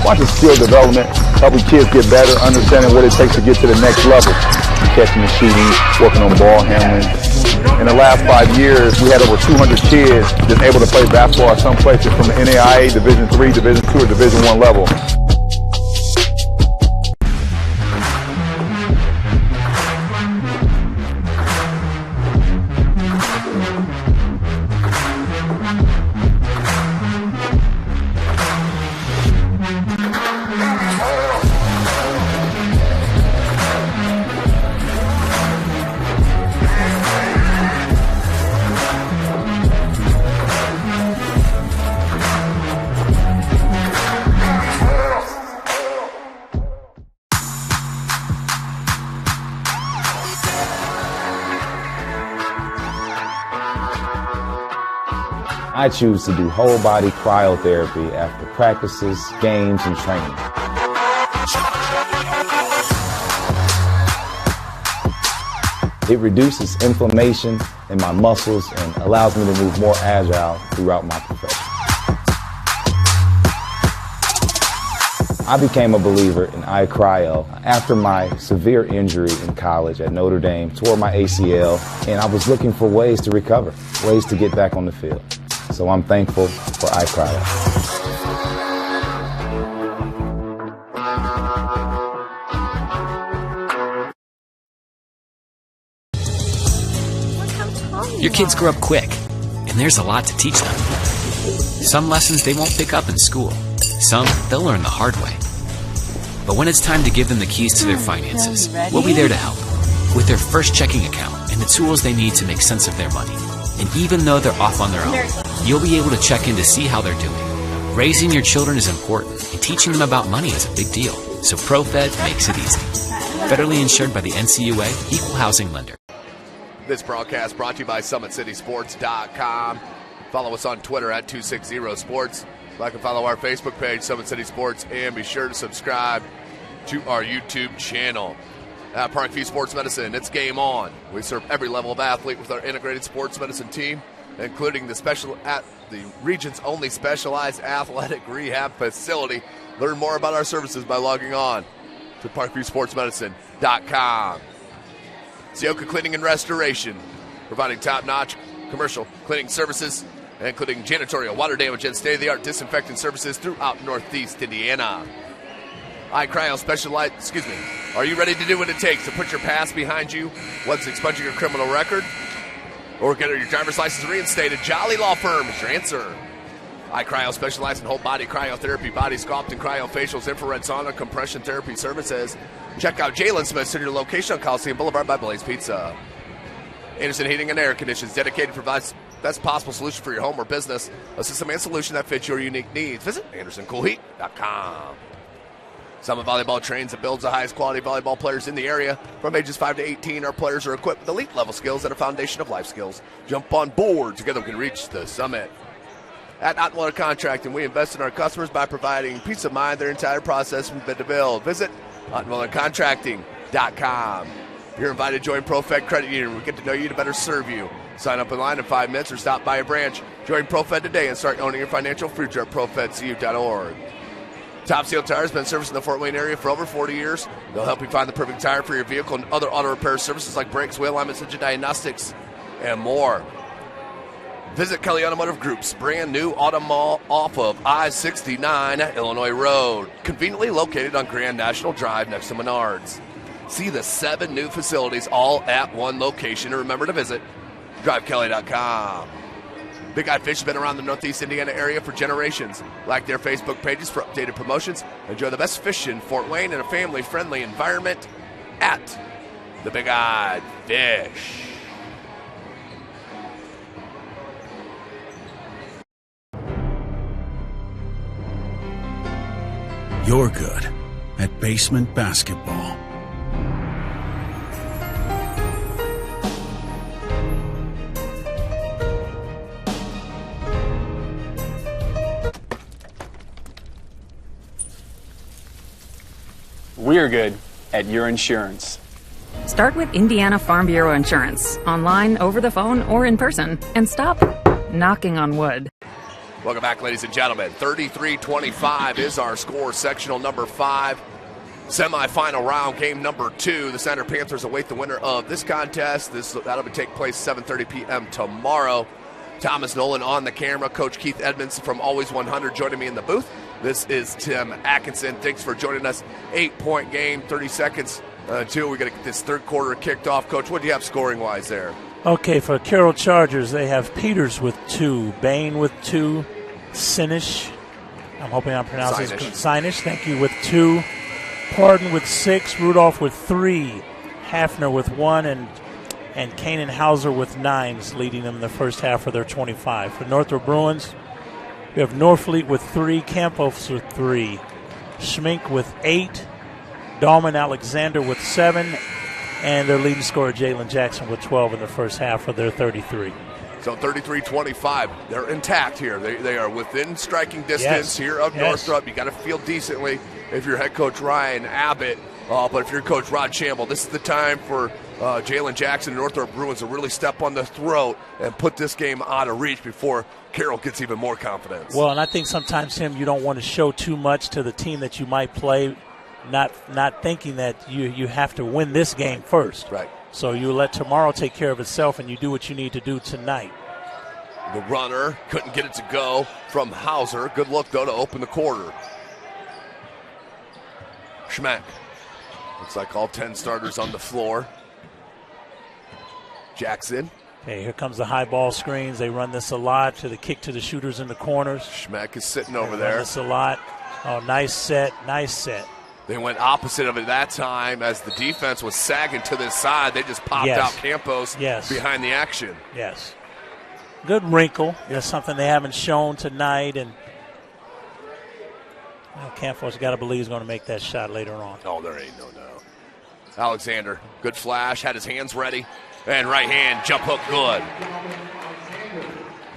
Watching skill development, helping kids get better, understanding what it takes to get to the next level. Catching and shooting, working on ball handling. In the last 5 years, we had over 200 kids that's able to play basketball at some places from the NAIA, Division III, Division II, or Division I level. I choose to do whole body cryotherapy after practices, games, and training. It reduces inflammation in my muscles and allows me to move more agile throughout my profession. I became a believer in iCryo after my severe injury in college at Notre Dame, tore my ACL, and I was looking for ways to recover, ways to get back on the field. So I'm thankful for iCryo. Your kids grow up quick, and there's a lot to teach them. Some lessons they won't pick up in school. Some they'll learn the hard way. But when it's time to give them the keys to their finances, we'll be there to help. With their first checking account and the tools they need to make sense of their money. And even though they're off on their own, you'll be able to check in to see how they're doing. Raising your children is important, and teaching them about money is a big deal. So ProFed makes it easy. Federally insured by the NCUA, Equal Housing Lender. This broadcast brought to you by SummitCitySports.com. Follow us on Twitter at 260sports. Like and follow our Facebook page, Summit City Sports, and be sure to subscribe to our YouTube channel. At Parkview Sports Medicine, it's game on. We serve every level of athlete with our integrated sports medicine team, including the region's only specialized athletic rehab facility. Learn more about our services by logging on to ParkviewSportsMedicine.com. Sioka Cleaning and Restoration, providing top-notch commercial cleaning services, including janitorial, water damage, and state-of-the-art disinfectant services throughout Northeast Indiana. iCryo Specialized, Are you ready to do what it takes to put your past behind you? What's expunging your criminal record? Or get your driver's license reinstated? Jolly Law Firm is your answer. iCryo specializes in whole body cryotherapy, body sculpting, cryofacials, infrared sauna, compression therapy services. Check out Jalen Smith's at your location on Coliseum Boulevard by Blaze Pizza. Anderson Heating and Air Conditions, dedicated to provide best possible solution for your home or business. A system and solution that fits your unique needs. Visit AndersonCoolHeat.com. Summit Volleyball trains and builds the highest quality volleyball players in the area. From ages 5 to 18, our players are equipped with elite-level skills and a foundation of life skills. Jump on board. Together we can reach the summit. At Ottenwiller Contracting, we invest in our customers by providing peace of mind their entire process from bid to build. Visit OttenwillerContracting.com. You're invited to join ProFed Credit Union. We get to know you to better serve you. Sign up in line in 5 minutes or stop by a branch. Join ProFed today and start owning your financial future at ProFedCU.org. Top Seal Tire has been servicing the Fort Wayne area for over 40 years. They'll help you find the perfect tire for your vehicle and other auto repair services like brakes, wheel alignments, engine diagnostics, and more. Visit Kelly Automotive Group's brand new auto mall off of I-69 Illinois Road, conveniently located on Grand National Drive next to Menards. See the 7 new facilities all at one location, and remember to visit DriveKelly.com. Big Eye Fish has been around the Northeast Indiana area for generations. Like their Facebook pages for updated promotions. Enjoy the best fish in Fort Wayne in a family-friendly environment at the Big Eye Fish. You're good at basement basketball. We're good at your insurance. Start with Indiana Farm Bureau Insurance, online, over the phone, or in person, and stop knocking on wood. Welcome back, ladies and gentlemen. 33-25 is our score, sectional number 5. Semifinal round, game number 2. The Center Panthers await the winner of this contest. That'll take place 7:30 p.m. tomorrow. Thomas Nolan on the camera. Coach Keith Edmonds from Always 100 joining me in the booth. This is Tim Atkinson. Thanks for joining us. 8-point game, 30 seconds until we're going to get this third quarter kicked off. Coach, what do you have scoring-wise there? Okay, for Carroll Chargers, they have Peters with 2, Bain with 2, Sinish, I'm hoping I'm pronouncing this. Sinish, thank you, with 2, Pardon with 6, Rudolph with 3, Hafner with 1, and Kanan Hauser with 9s, leading them in the first half of their 25. For Northrop Bruins, we have Norfleet with 3, Campos with 3, Schmink with 8, Dahlman Alexander with 7, and their leading scorer, Jalen Jackson, with 12 in the first half of their 33. So 33-25, they're intact here. They are within striking distance here of Northrop. You got to feel decently if you're head coach Ryan Abbott. But if you're coach Rod Shamble, this is the time for Jalen Jackson and Northrop Bruins to really step on the throat and put this game out of reach before Carroll gets even more confidence. Well, and I think sometimes, Tim, you don't want to show too much to the team that you might play, not thinking that you have to win this game first. Right. So you let tomorrow take care of itself, and you do what you need to do tonight. The runner couldn't get it to go from Hauser. Good look, though, to open the quarter. Schmeck. Looks like all 10 starters on the floor. Jackson. Okay, here comes the high ball screens. They run this a lot to the kick to the shooters in the corners. Schmeck is sitting over Run there. this a lot. Oh, nice set, nice set. They went opposite of it that time as the defense was sagging to this side. They just popped out Campos behind the action. Yes. Good wrinkle. That's something they haven't shown tonight. And Campos, got to believe, is going to make that shot later on. Oh, there ain't no doubt. Alexander, good flash, had his hands ready. And right hand, jump hook good.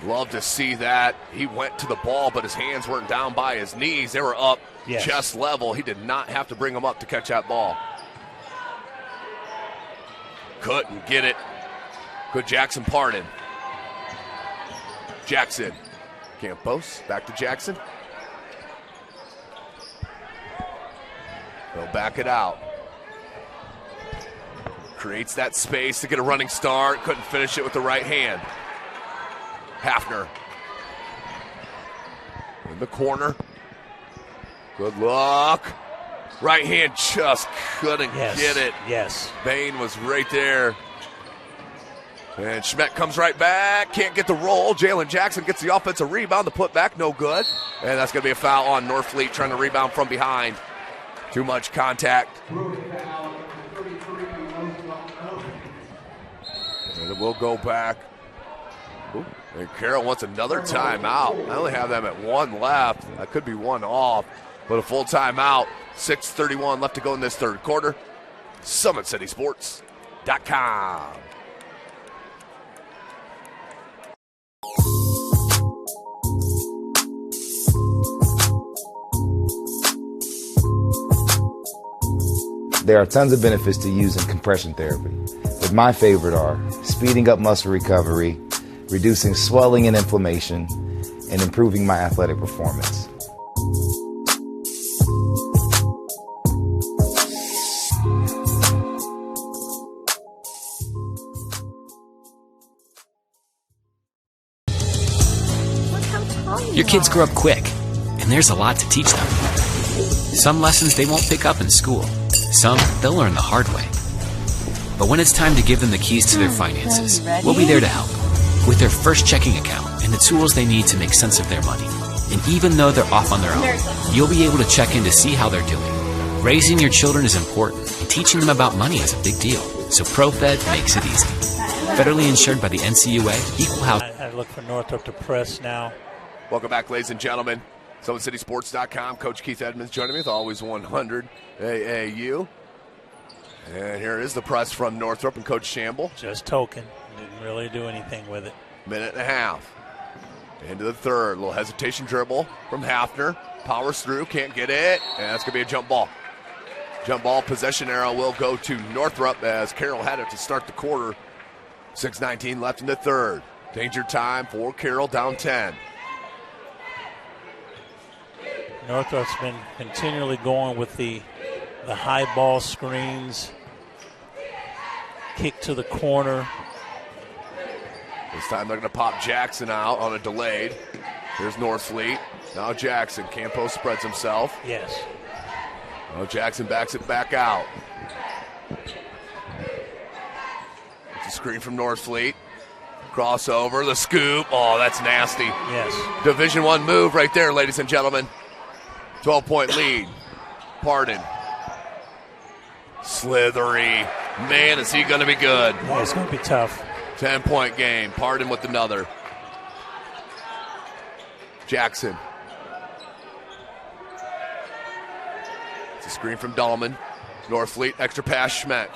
Love to see that. He went to the ball, but his hands weren't down by his knees. They were up chest level. He did not have to bring them up to catch that ball. Couldn't get it. Good Jackson Pardon. Jackson. Campos, back to Jackson. They'll back it out. Creates that space to get a running start. Couldn't finish it with the right hand. Hafner. In the corner. Good luck. Right hand just couldn't get it. Yes. Bain was right there. And Schmeck comes right back. Can't get the roll. Jalen Jackson gets the offensive rebound. The putback, no good. And that's going to be a foul on Northfleet trying to rebound from behind. Too much contact. And we'll go back. Ooh, and Carroll wants another timeout. I only have them at one left. That could be one off, but a full timeout. 6:31 left to go in this third quarter. SummitCitySports.com. There are tons of benefits to using compression therapy, but my favorite are speeding up muscle recovery, reducing swelling and inflammation, and improving my athletic performance. Your kids grow up quick, and there's a lot to teach them. Some lessons they won't pick up in school. Some they'll learn the hard way. But when it's time to give them the keys to their finances, we'll be there to help with their first checking account and the tools they need to make sense of their money. And even though they're off on their own, you'll be able to check in to see how they're doing. Raising your children is important, and teaching them about money is a big deal. So ProFed makes it easy. Federally insured by the NCUA, Equal Housing. I look for Northrop to press now. Welcome back, ladies and gentlemen. SummitCitySports.com. Coach Keith Edmonds joining me with Always 100 AAU. And here is the press from Northrop and Coach Shamble. Just token. Didn't really do anything with it. Minute and a half. Into the third. Little hesitation dribble from Hafner. Powers through. Can't get it. And that's going to be a jump ball. Jump ball possession arrow will go to Northrop as Carroll had it to start the quarter. 6:19 left in the third. Danger time for Carroll, down 10. Northrop's been continually going with the high ball screens, kick to the corner. This time they're going to pop Jackson out on a delayed. Here's Northfleet. Now Jackson. Campos spreads himself. Yes. Now Jackson backs it back out. It's a screen from Northfleet. Crossover, the scoop. Oh, that's nasty. Yes. Division I move right there, ladies and gentlemen. 12-point lead. Pardon. Slithery. Man, is he going to be good. Yeah, it's going to be tough. 10-point game. Pardon with another. Jackson. It's a screen from Dahlman. Northfleet, extra pass, Schmeck.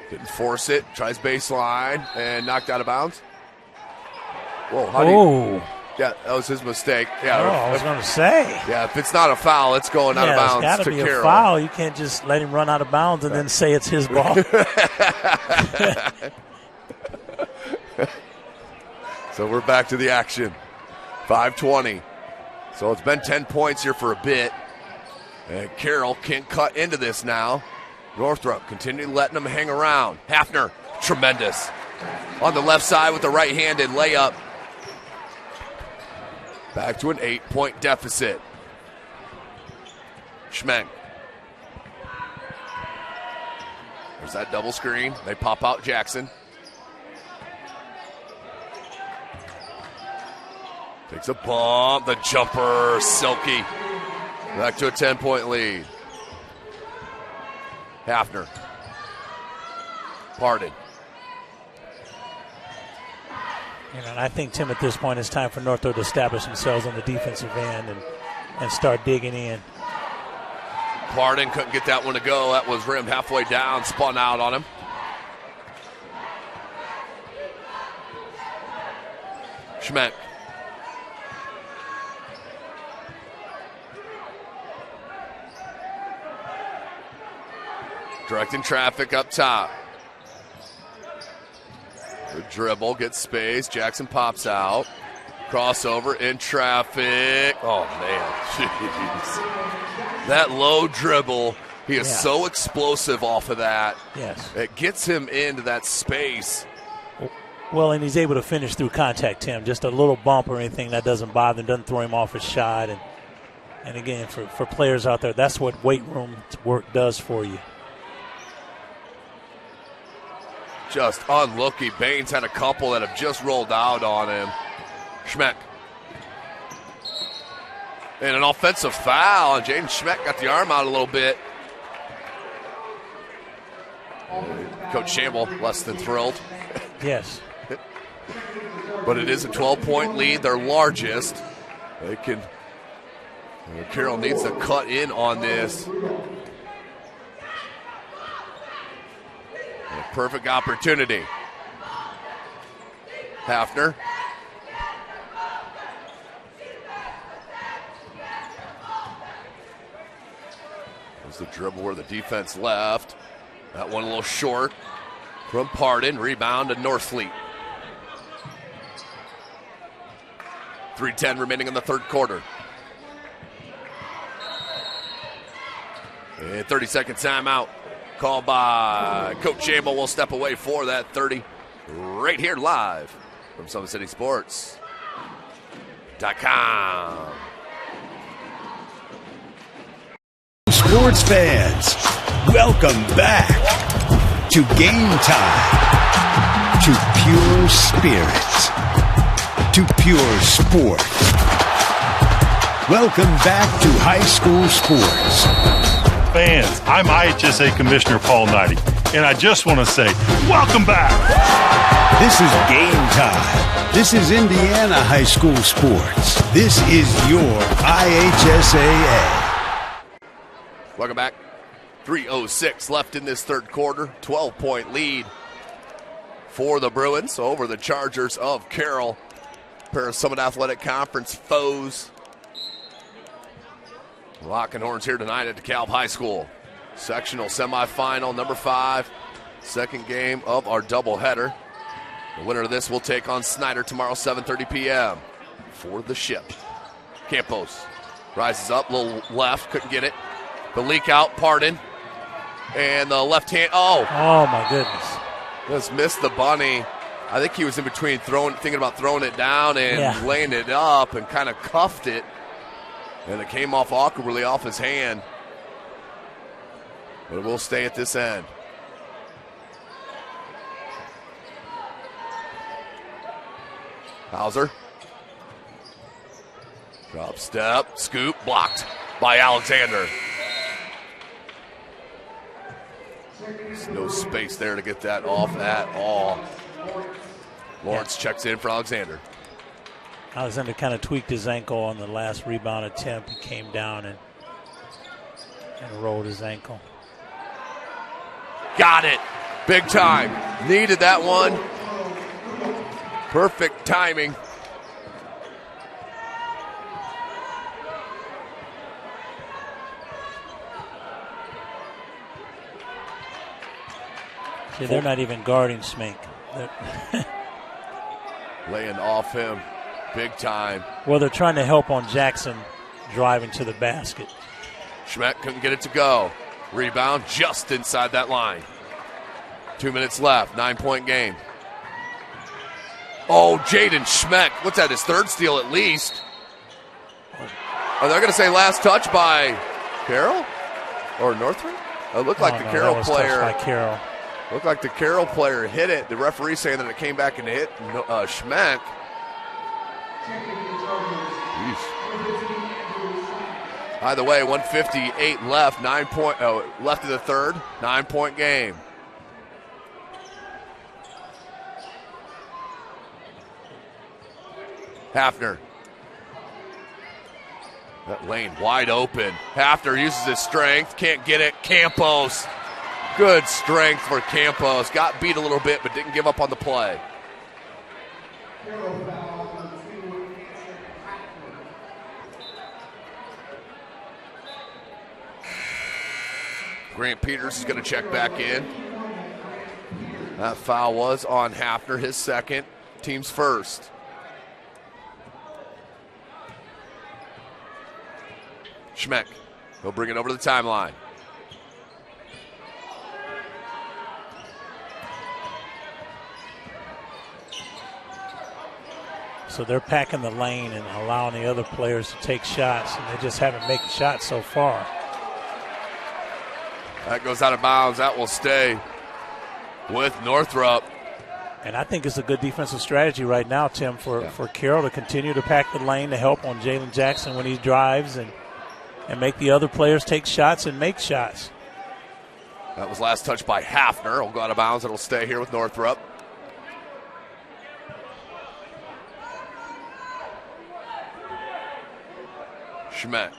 Didn't force it. Tries baseline and knocked out of bounds. Whoa, how do you... Yeah, that was his mistake. Yeah, I was going to say. Yeah, if it's not a foul, it's going out of bounds it's to be Carroll. A foul. You can't just let him run out of bounds and then say it's his ball. So we're back to the action. 5:20. So it's been 10 points here for a bit. And Carroll can't cut into this now. Northrop continue letting them hang around. Hafner, tremendous. On the left side with the right-handed layup. Back to an 8-point deficit. Schmeck. There's that double screen. They pop out Jackson. Takes a bump. The jumper, Silky. Back to a 10-point lead. Hafner. Pardon. And I think, Tim, at this point, it's time for Northrop to establish themselves on the defensive end and start digging in. Pardon couldn't get that one to go. That was rimmed halfway down, spun out on him. Schmeck. Directing traffic up top. The dribble, gets space. Jackson pops out. Crossover in traffic. Oh, man. Jeez. That low dribble, he is so explosive off of that. Yes. It gets him into that space. Well, and he's able to finish through contact, Tim. Just a little bump or anything that doesn't bother him, doesn't throw him off his shot. And again, for players out there, that's what weight room work does for you. Just unlucky. Baines had a couple that have just rolled out on him. Schmeck. And an offensive foul. And Jaden Schmeck got the arm out a little bit. Coach Shamble less than thrilled. Yes. But it is a 12-point lead, their largest. They can. Carroll needs to cut in on this. A perfect opportunity. Hafner. There's the dribble where the defense left. That one a little short from Pardon. Rebound to Northfleet. 3:10 remaining in the third quarter. And 30-second timeout called by Coach Shamble. Will step away for that 30 right here live from SummitCitySports.com. Sports fans, welcome back to Game Time, to pure spirit, to pure sport. Welcome back to high school sports. Fans, I'm IHSA Commissioner Paul Knighty, and I just want to say, welcome back. This is Game Time. This is Indiana high school sports. This is your IHSAA. Welcome back. 3:06 left in this third quarter. 12-point lead for the Bruins over the Chargers of Carroll. Pair of Summit Athletic Conference foes. Locking horns here tonight at DeKalb High School. Sectional semifinal number 5. Second game of our doubleheader. The winner of this will take on Snyder tomorrow, 7:30 p.m. for the Ship. Campos rises up, little left, couldn't get it. The leak out, Pardon. And the left hand, oh my goodness. Just missed the bunny. I think he was in between thinking about throwing it down and laying it up and kind of cuffed it. And it came off awkwardly off his hand. But it will stay at this end. Hauser. Drop step, scoop, blocked by Alexander. There's no space there to get that off at all. Lawrence checks in for Alexander. Alexander kind of tweaked his ankle on the last rebound attempt. He came down and rolled his ankle. Got it. Big time. Needed that one. Perfect timing. See, they're not even guarding Smink. Laying off him big time. Well, they're trying to help on Jackson driving to the basket. Schmeck couldn't get it to go. Rebound just inside that line. 2 minutes left, 9-point game. Oh, Jaden Schmeck. What's that, his third steal at least? Are they going to say last touch by Carroll or Northrop? It looked like the Carroll player. By Carroll. Looked like the Carroll player hit it. The referee saying that it came back and hit Schmeck. Either way, 1:58 left. Left of the third. 9-point game. Hafner. That lane wide open. Hafner uses his strength. Can't get it. Campos. Good strength for Campos. Got beat a little bit, but didn't give up on the play. Grant Peters is going to check back in. That foul was on Hafner, his second, team's first. Schmeck, he'll bring it over to the timeline. So they're packing the lane and allowing the other players to take shots, and they just haven't made shots so far. That goes out of bounds. That will stay with Northrop. And I think it's a good defensive strategy right now, Tim, for Carroll to continue to pack the lane to help on Jalen Jackson when he drives and make the other players take shots and make shots. That was last touch by Hafner. It'll go out of bounds. It'll stay here with Northrop. Schmeck.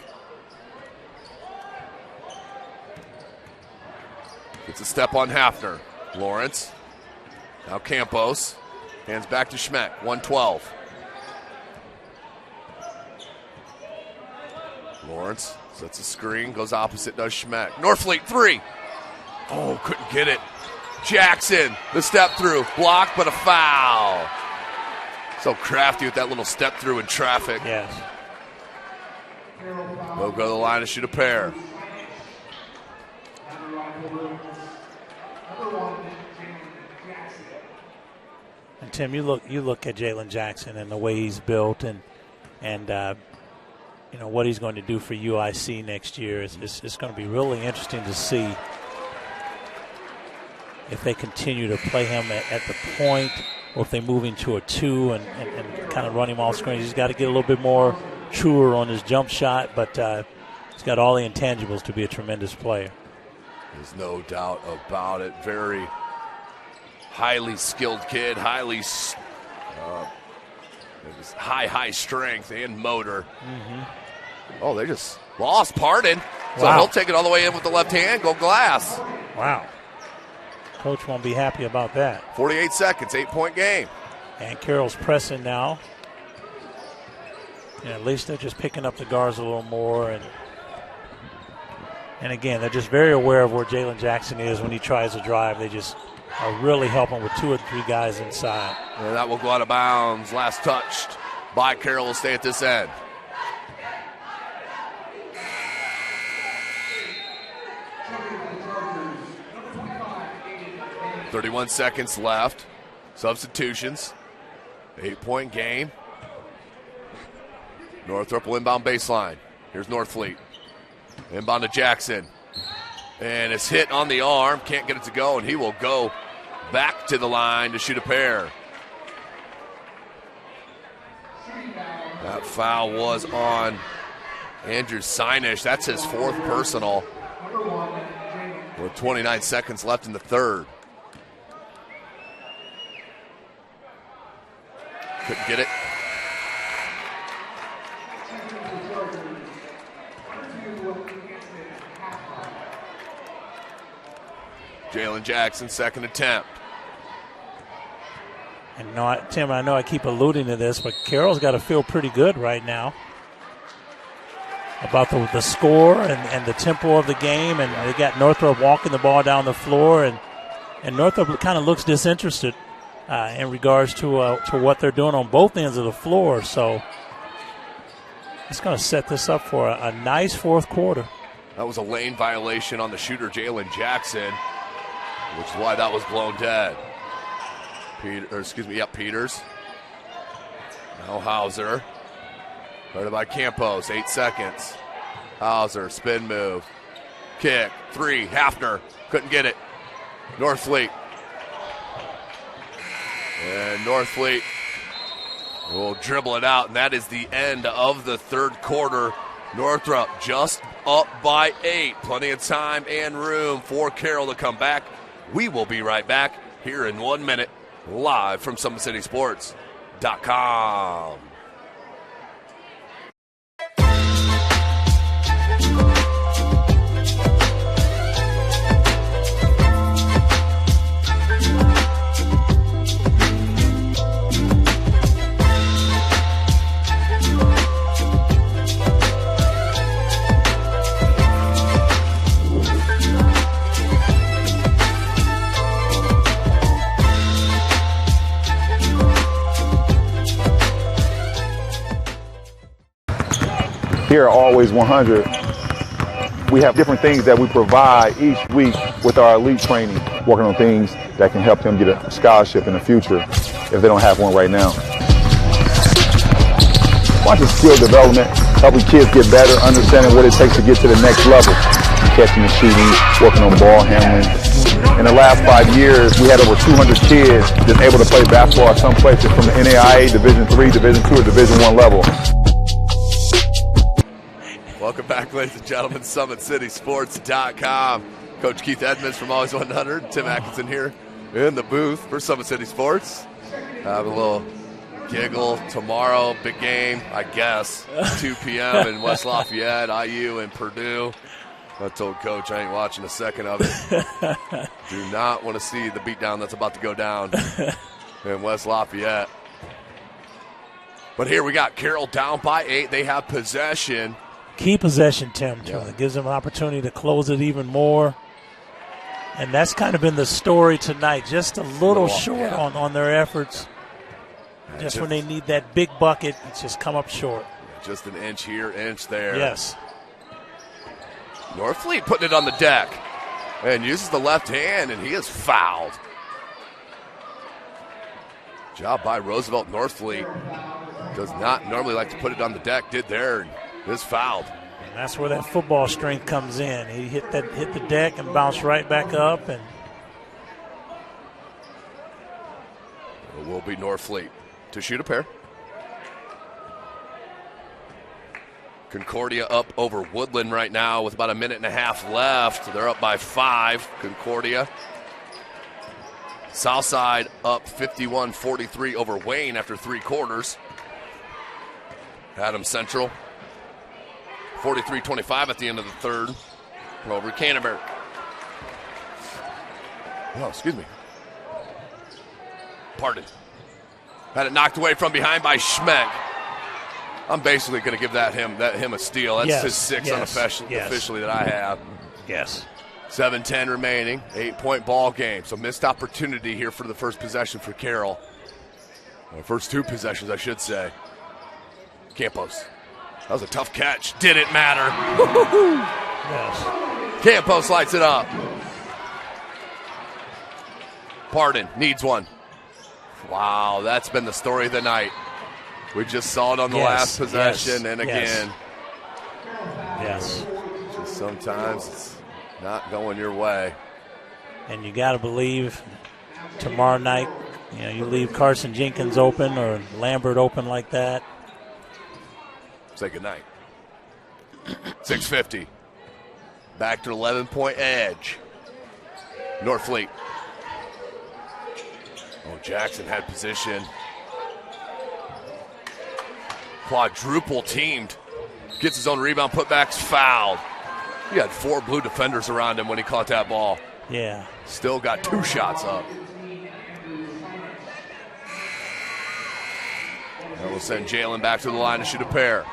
Gets a step on Hafner. Lawrence. Now Campos. Hands back to Schmeck. 112. Lawrence sets a screen. Goes opposite. Does Schmeck. Norfleet 3. Oh, couldn't get it. Jackson. The step through. Blocked, but a foul. So crafty with that little step through in traffic. Yes. They'll go to the line and shoot a pair. And Tim, you look at Jalen Jackson and the way he's built, and you know what he's going to do for UIC next year. It's going to be really interesting to see if they continue to play him at the point, or if they move into a 2 and kind of run him off screen. He's got to get a little bit more truer on his jump shot, but he's got all the intangibles to be a tremendous player. There's no doubt about it. Very highly skilled kid, high strength and motor. Mm-hmm. Oh, they just lost Pardon. So Wow. he'll take it all the way in with the left hand, go glass. Wow. Coach won't be happy about that. 48 seconds, 8-point game. And Carroll's pressing now. And at least they're just picking up the guards a little more. And again, they're just very aware of where Jalen Jackson is when he tries to drive. They just are really helping with 2 or 3 guys inside. And that will go out of bounds. Last touched by Carroll will stay at this end. .31 seconds left. Substitutions. 8-point game. Northrop will inbound baseline. Here's Northfleet. Inbound to Jackson. And it's hit on the arm. Can't get it to go, and he will go back to the line to shoot a pair. That foul was on Andrew Sinish. That's his 4th personal. With 29 seconds left in the third. Couldn't get it. Jalen Jackson, second attempt. And Tim, I know I keep alluding to this, but Carroll's got to feel pretty good right now about the score and the tempo of the game. And they got Northrop walking the ball down the floor, and Northrop kind of looks disinterested in regards to what they're doing on both ends of the floor. So it's going to set this up for a nice fourth quarter. That was a lane violation on the shooter, Jalen Jackson, which is why that was blown dead. Peters. Now Hauser. Guarded by Campos, 8 seconds. Hauser, spin move. Kick, 3, Hafner, couldn't get it. Northfleet. And Northfleet will dribble it out, and that is the end of the third quarter. Northrop just up by 8. Plenty of time and room for Carroll to come back. We will be right back here in 1 minute, live from SummitCitySports.com. Here at Always 100, we have different things that we provide each week with our elite training, working on things that can help them get a scholarship in the future if they don't have one right now. Bunch of skill development, helping kids get better, understanding what it takes to get to the next level. Catching and shooting, working on ball handling. In the last 5 years, we had over 200 kids that's able to play basketball at some places from the NAIA, Division III, Division II, or Division I level. Welcome back, ladies and gentlemen, SummitCitySports.com. Coach Keith Edmonds from Always 100, Tim Atkinson here in the booth for Summit City Sports. Have a little giggle tomorrow, big game, I guess, 2 p.m. in West Lafayette, IU and Purdue. I told Coach I ain't watching a second of it. Do not want to see the beatdown that's about to go down in West Lafayette. But here we got Carroll down by 8. They have possession. Key possession, Tim, too. It gives them an opportunity to close it even more. And that's kind of been the story tonight. Just a little short on their efforts. Just when they need that big bucket, it's just come up short. Just an inch here, inch there. Yes. Northfleet putting it on the deck and uses the left hand, and he is fouled. Job by Roosevelt. Northfleet does not normally like to put it on the deck, did there, and is fouled. And that's where that football strength comes in. He hit the deck and bounced right back up. And it will be Northfleet to shoot a pair. Concordia up over Woodland right now with about a minute and a half left. They're up by 5, Concordia. Southside up 51-43 over Wayne after 3 quarters. Adams Central 43-25 at the end of the third over Canterbury. Oh, excuse me. Pardon. Had it knocked away from behind by Schmeck. I'm basically going to give him a steal. That's his 6th unofficially that I have. Yes. 7:10 remaining, 8-point ball game. So missed opportunity here for the first possession for Carroll. First 2 possessions, I should say. Campos. That was a tough catch. Didn't matter. Yes. Campos lights it up. Pardon needs one. Wow, that's been the story of the night. We just saw it on the last possession, and again. Yes. Just sometimes it's not going your way. And you got to believe tomorrow night, you leave Carson Jenkins open or Lambert open like that. Say goodnight. 6:50. Back to 11-point edge. Northfleet. Oh, Jackson had position. Quadruple teamed. Gets his own rebound, putbacks, fouled. He had 4 blue defenders around him when he caught that ball. Yeah. Still got 2 shots up. That will send Jalen back to the line to shoot a pair.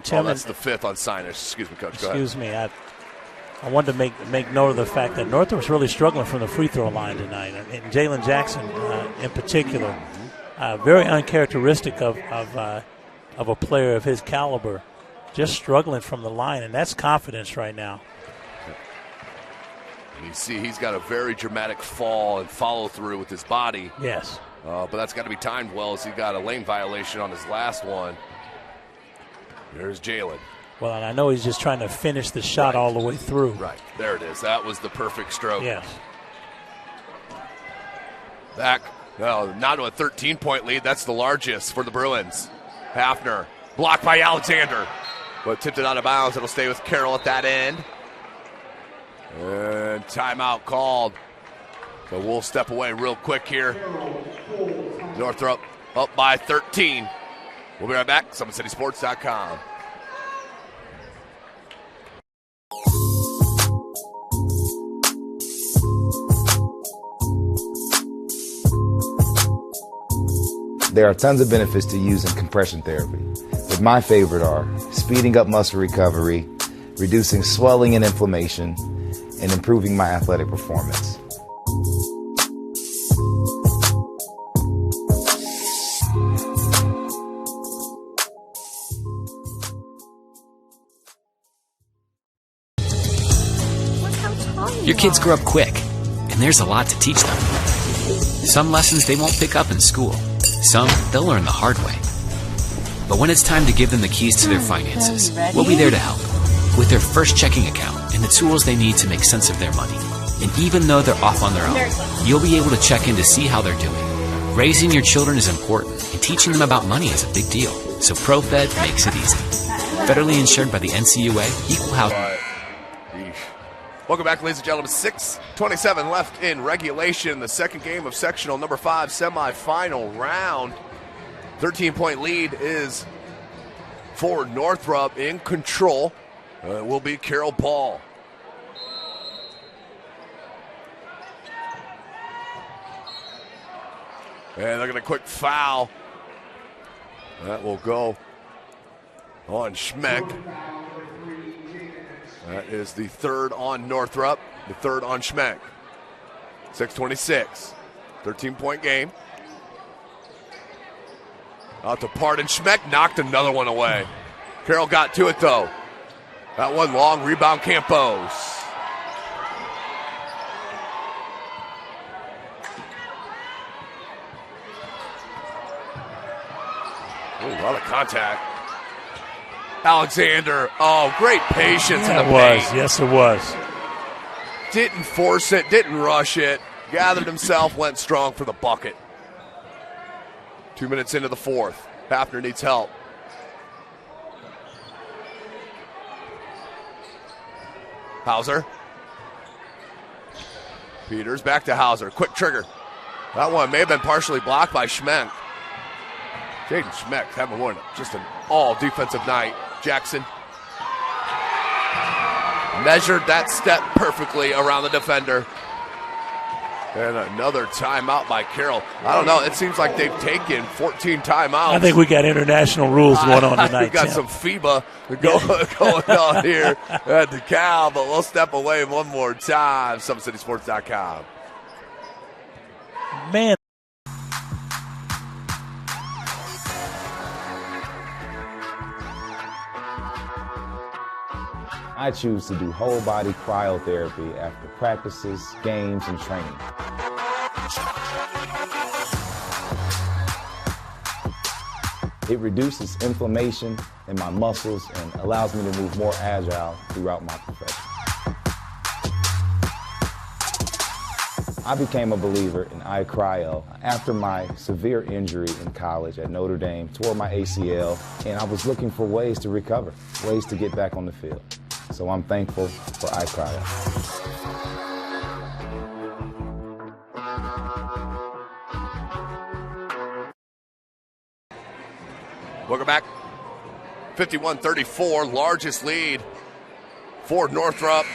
Tim, that's the 5th on signage. Excuse me, Coach. Go ahead. Excuse me. I wanted to make note of the fact that Northrop's really struggling from the free throw line tonight, and Jalen Jackson in particular, very uncharacteristic of a player of his caliber, just struggling from the line, and that's confidence right now. You see he's got a very dramatic fall and follow through with his body. Yes. But that's got to be timed well, as he got a lane violation on his last one. There's Jalen. Well, and I know he's just trying to finish the shot all the way through. Right. There it is. That was the perfect stroke. Yes. Back now to a 13-point lead. That's the largest for the Bruins. Hafner blocked by Alexander, but tipped it out of bounds. It'll stay with Carroll at that end. And timeout called. So we'll step away real quick here. Northrop up by 13. We'll be right back. SummitCitySports.com. There are tons of benefits to using compression therapy, but my favorite are speeding up muscle recovery, reducing swelling and inflammation, and improving my athletic performance. Your kids grow up quick, and there's a lot to teach them. Some lessons they won't pick up in school. Some they'll learn the hard way. But when it's time to give them the keys to their finances, we'll be there to help with their first checking account and the tools they need to make sense of their money. And even though they're off on their own, you'll be able to check in to see how they're doing. Raising your children is important, and teaching them about money is a big deal. So ProFed makes it easy. Federally insured by the NCUA, Equal Housing. Welcome back, ladies and gentlemen. 6:27 left in regulation. The second game of sectional number 5 semifinal round. 13-point lead is for Northrop. In control will be Carroll Ball. And they're going to quick foul. That will go on Schmeck. That is the third on Northrop, the third on Schmeck. 6:26, 13-point game. Out to Pardon. Schmeck knocked another one away. Carroll got to it, though. That one long rebound, Campos. Ooh, a lot of contact. Alexander, great patience in the paint. Yes, it was. Didn't force it, didn't rush it. Gathered himself, went strong for the bucket. 2 minutes into the fourth. Hafner needs help. Hauser. Peters back to Hauser. Quick trigger. That one may have been partially blocked by Schmeck. Jaden Schmeck having one just an all defensive night. Jackson measured that step perfectly around the defender. And another timeout by Carroll. I don't know. It seems like they've taken 14 timeouts. I think we got international rules going on tonight. We've got some FIBA going on here at the Cal, but we'll step away one more time. SummitCitySports.com. Man. I choose to do whole body cryotherapy after practices, games, and training. It reduces inflammation in my muscles and allows me to move more agile throughout my profession. I became a believer in iCryo after my severe injury in college at Notre Dame, tore my ACL, and I was looking for ways to recover, ways to get back on the field. So I'm thankful for iCryo. Welcome back. 51-34, largest lead for Northrop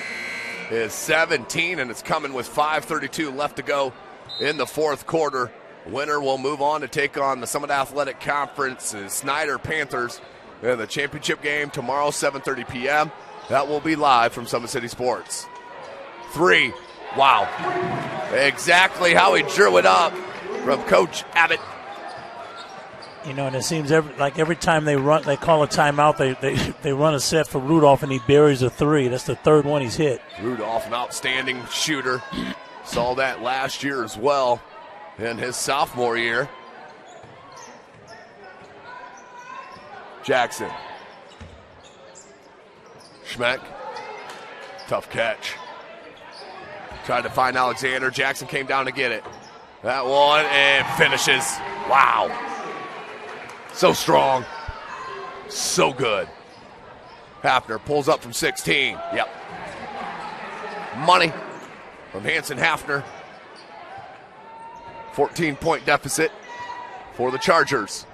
is 17, and it's coming with 5:32 left to go in the fourth quarter. Winner will move on to take on the Summit Athletic Conference's Snyder Panthers in the championship game tomorrow, 7:30 p.m. That will be live from Summit City Sports. 3. Wow. Exactly how he drew it up from Coach Abbott. And it seems every time they call a timeout, they run a set for Rudolph, and he buries a three. That's the third one he's hit. Rudolph, an outstanding shooter. Saw that last year as well in his sophomore year. Jackson. Schmeck. Tough catch. Tried to find Alexander. Jackson came down to get it. That one, and finishes. Wow. So strong. So good. Hafner pulls up from 16. Yep. Money from Hanson Hafner. 14-point deficit for the Chargers.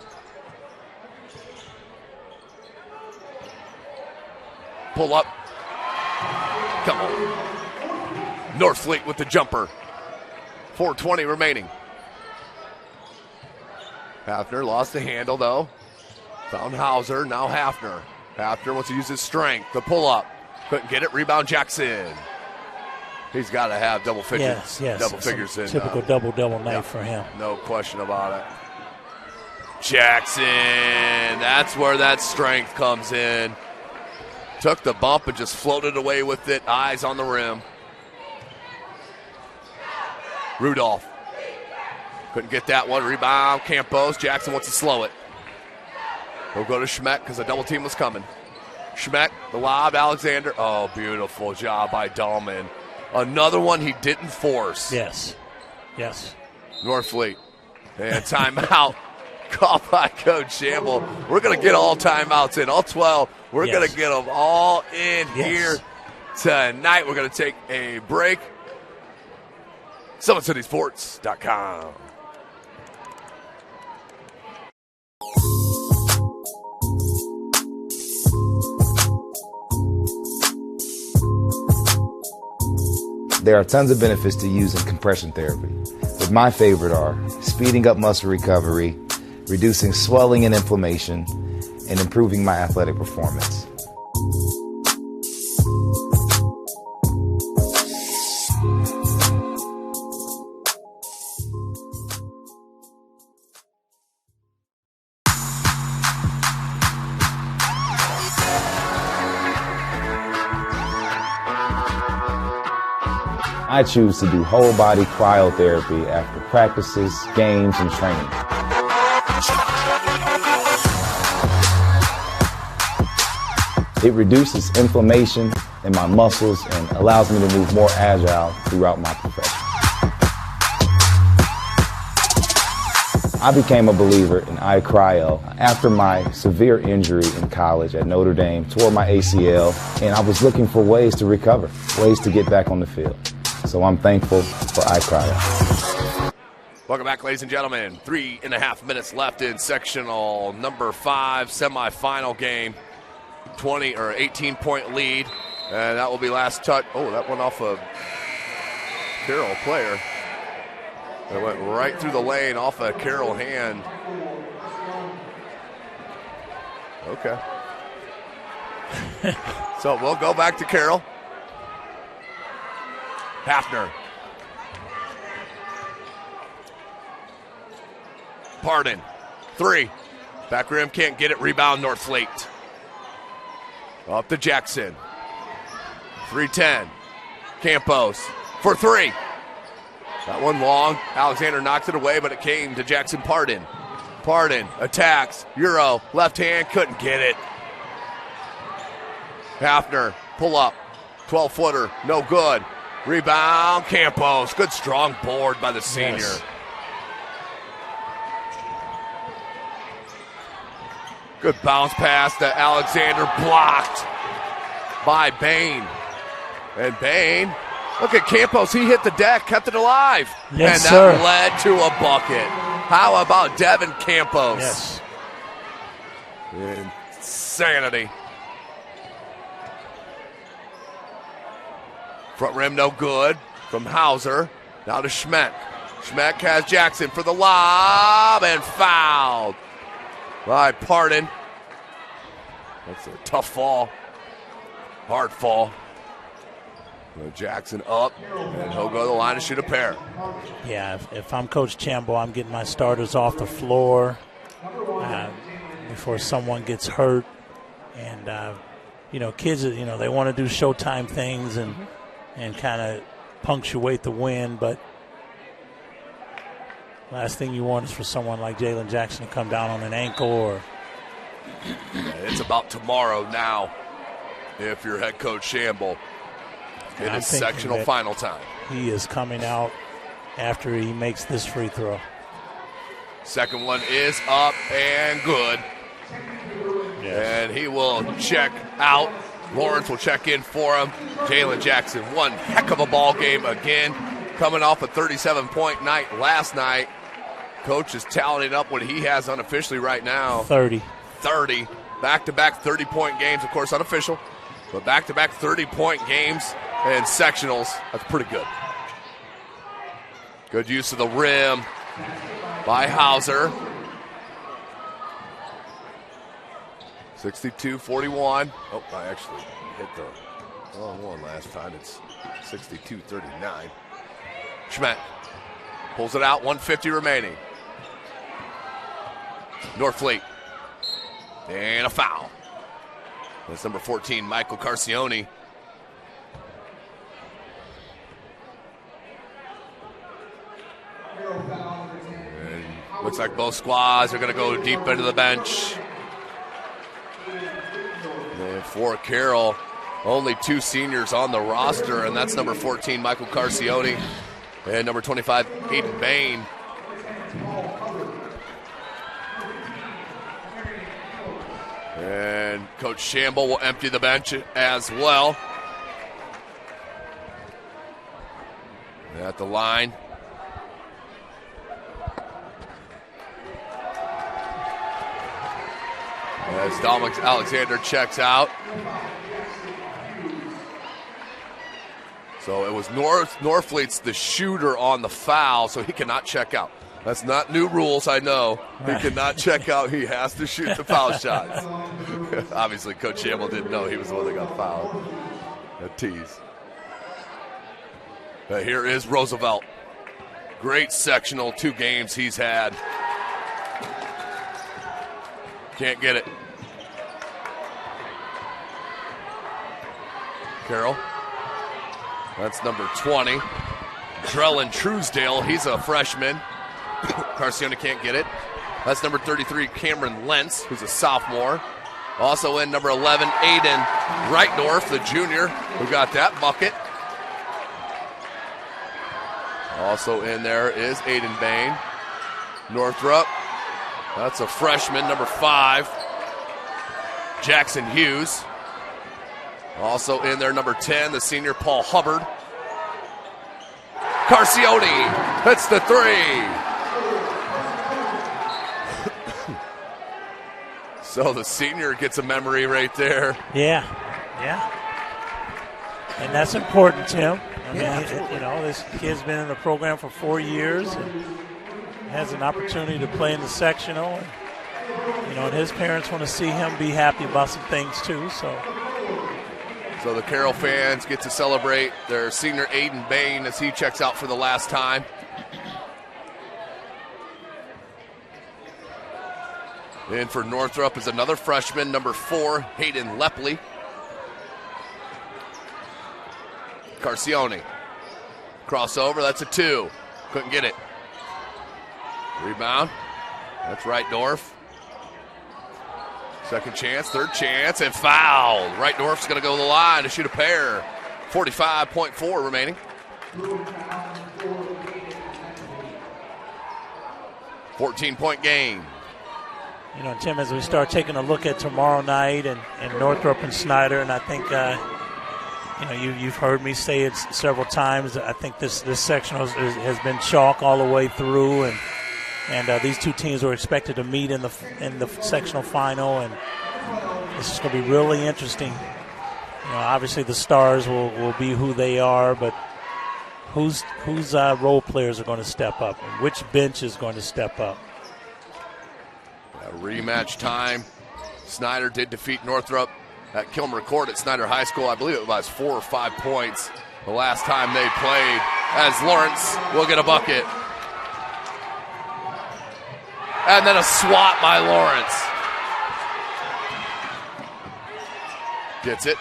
Pull up. Come on. Northfleet with the jumper. 4:20 remaining. Hafner lost the handle, though. Found Hauser, now Hafner. Hafner wants to use his strength. The pull-up. Couldn't get it. Rebound Jackson. He's got to have double figures. Yes. Double figures in. Typical double night for him. No question about it. Jackson. That's where that strength comes in. Took the bump and just floated away with it. Eyes on the rim. Rudolph. Couldn't get that one. Rebound, Campos. Jackson wants to slow it. He'll go to Schmeck because the double team was coming. Schmeck, the lob, Alexander. Oh, beautiful job by Dahlman. Another one he didn't force. Yes. Northfleet. And timeout called by Coach Shamble. We're going to get all timeouts in, all 12. We're going to get them all in here tonight. We're going to take a break. SummitCitySports.com. There are tons of benefits to using compression therapy, but my favorite are speeding up muscle recovery, reducing swelling and inflammation, and improving my athletic performance. I choose to do whole body cryotherapy after practices, games, and training. It reduces inflammation in my muscles and allows me to move more agile throughout my profession. I became a believer in iCryo after my severe injury in college at Notre Dame, tore my ACL, and I was looking for ways to recover, ways to get back on the field. So I'm thankful for iCryo. Welcome back, ladies and gentlemen. 3.5 minutes left in sectional number 5, semifinal game. 18-point lead, and that will be last touch. Oh, that went off a Carroll player. It went right through the lane off a Carroll hand. Okay. So we'll go back to Carroll. Hafner. Pardon. 3. Back rim, can't get it. Rebound, Northfleet. Up to Jackson. 3-10. Campos for 3. That one long. Alexander knocks it away, but it came to Jackson Pardon. Pardon attacks. Euro, left hand, couldn't get it. Hafner, pull up. 12-footer, no good. Rebound, Campos. Good strong board by the senior. Yes. Good bounce pass to Alexander, blocked by Bain. And Bain, look at Campos. He hit the deck, kept it alive. Yes, and that led to a bucket. How about Devin Campos? Yes. Insanity. Front rim no good from Hauser. Now to Schmeck. Schmeck has Jackson for the lob and fouled by Pardon. That's a tough fall. Hard fall. Jackson up, and he'll go to the line and shoot a pair. Yeah, if I'm Coach Chambo, I'm getting my starters off the floor. before someone gets hurt. And, kids, they want to do Showtime things and kind of punctuate the win, but last thing you want is for someone like Jalen Jackson to come down on an ankle or. It's about tomorrow now if you're head coach Shamble. It is sectional final time. He is coming out after he makes this free throw. Second one is up and good. Yes. And he will check out. Lawrence will check in for him. Jalen Jackson, one heck of a ball game again. Coming off a 37-point night last night. Coach is tallying up what he has unofficially right now. 30. Back-to-back 30-point games, of course unofficial, but back-to-back 30-point games and sectionals. That's pretty good. Good use of the rim by Hauser. 62-41. Oh, I actually hit the wrong one last time. It's 62-39. Schmidt pulls it out, 150 remaining. Norfleet. And a foul. That's number 14, Michael Carcione. And looks like both squads are going to go deep into the bench. And for Carroll, only two seniors on the roster, and that's number 14, Michael Carcione, and number 25, Aiden Bain. And Coach Shamble will empty the bench as well. At the line. As Dominic Alexander checks out. So it was Norfleet's the shooter on the foul, so he cannot check out. That's not new rules, I know. He cannot check out. He has to shoot the foul shots. Obviously, Coach Shamble didn't know he was the one that got fouled. A tease. But here is Roosevelt. Great sectional 2 games he's had. Can't get it. Carroll. That's number 20. Drellin Truesdale, he's a freshman. Carcione can't get it. That's number 33, Cameron Lentz, who's a sophomore. Also in number 11, Aiden Reitdorf, the junior, who got that bucket. Also in there is Aiden Bain. Northrop, that's a freshman, number 5, Jackson Hughes. Also in there, number 10, the senior Paul Hubbard. Carcione hits the 3. So the senior gets a memory right there. Yeah. And that's important, Tim. I mean, this kid's been in the program for 4 years and has an opportunity to play in the sectional. And his parents want to see him be happy about some things too. So the Carroll fans get to celebrate their senior Aiden Bain as he checks out for the last time. In for Northrop is another freshman, number 4, Hayden Lepley. Carcione. Crossover, that's a 2. Couldn't get it. Rebound. That's Reitdorf. Second chance, third chance, and foul. Reitdorf's going to go to the line to shoot a pair. 45.4 remaining. 14-point game. Tim, as we start taking a look at tomorrow night and Northrop and Snyder, and I think, you've heard me say it several times. I think this section has been chalk all the way through, and these two teams were expected to meet in the sectional final, and this is going to be really interesting. Obviously the stars will be who they are, but whose role players are going to step up, and which bench is going to step up. Rematch time. Snyder did defeat Northrop at Kilmer Court at Snyder High School. I believe it was 4 or 5 points the last time they played, as Lawrence will get a bucket. And then a swat by Lawrence. Gets it.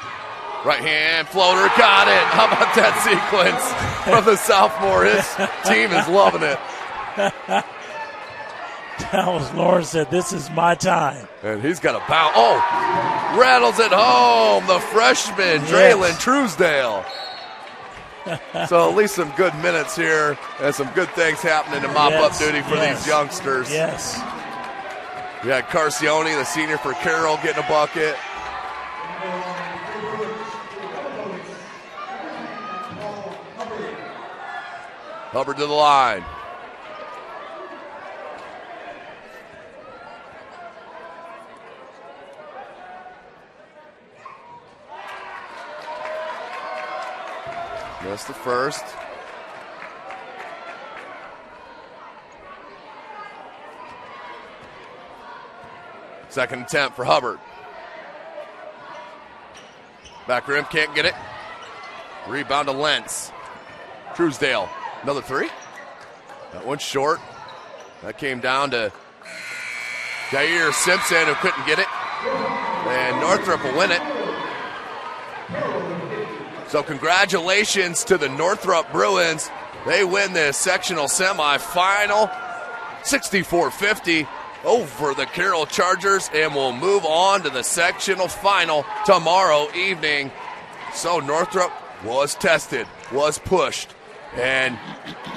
Right hand floater, got it. How about that sequence from the sophomore? His team is loving it. That was Lawrence said, "This is my time." And he's got a bounce. Oh, rattles it home. The freshman, Draylon Truesdale. So at least some good minutes here and some good things happening in mop-up duty for these youngsters. Yes. You had Carcione, the senior for Carroll, getting a bucket. Hubbard to the line. Missed the first. Second attempt for Hubbard. Back rim, can't get it. Rebound to Lentz. Truesdale, another three. That one's short. That came down to Jair Simpson, who couldn't get it. And Northrop will win it. So congratulations to the Northrop Bruins. They win this sectional semifinal, 64-50 over the Carroll Chargers, and will move on to the sectional final tomorrow evening. So Northrop was tested, was pushed, and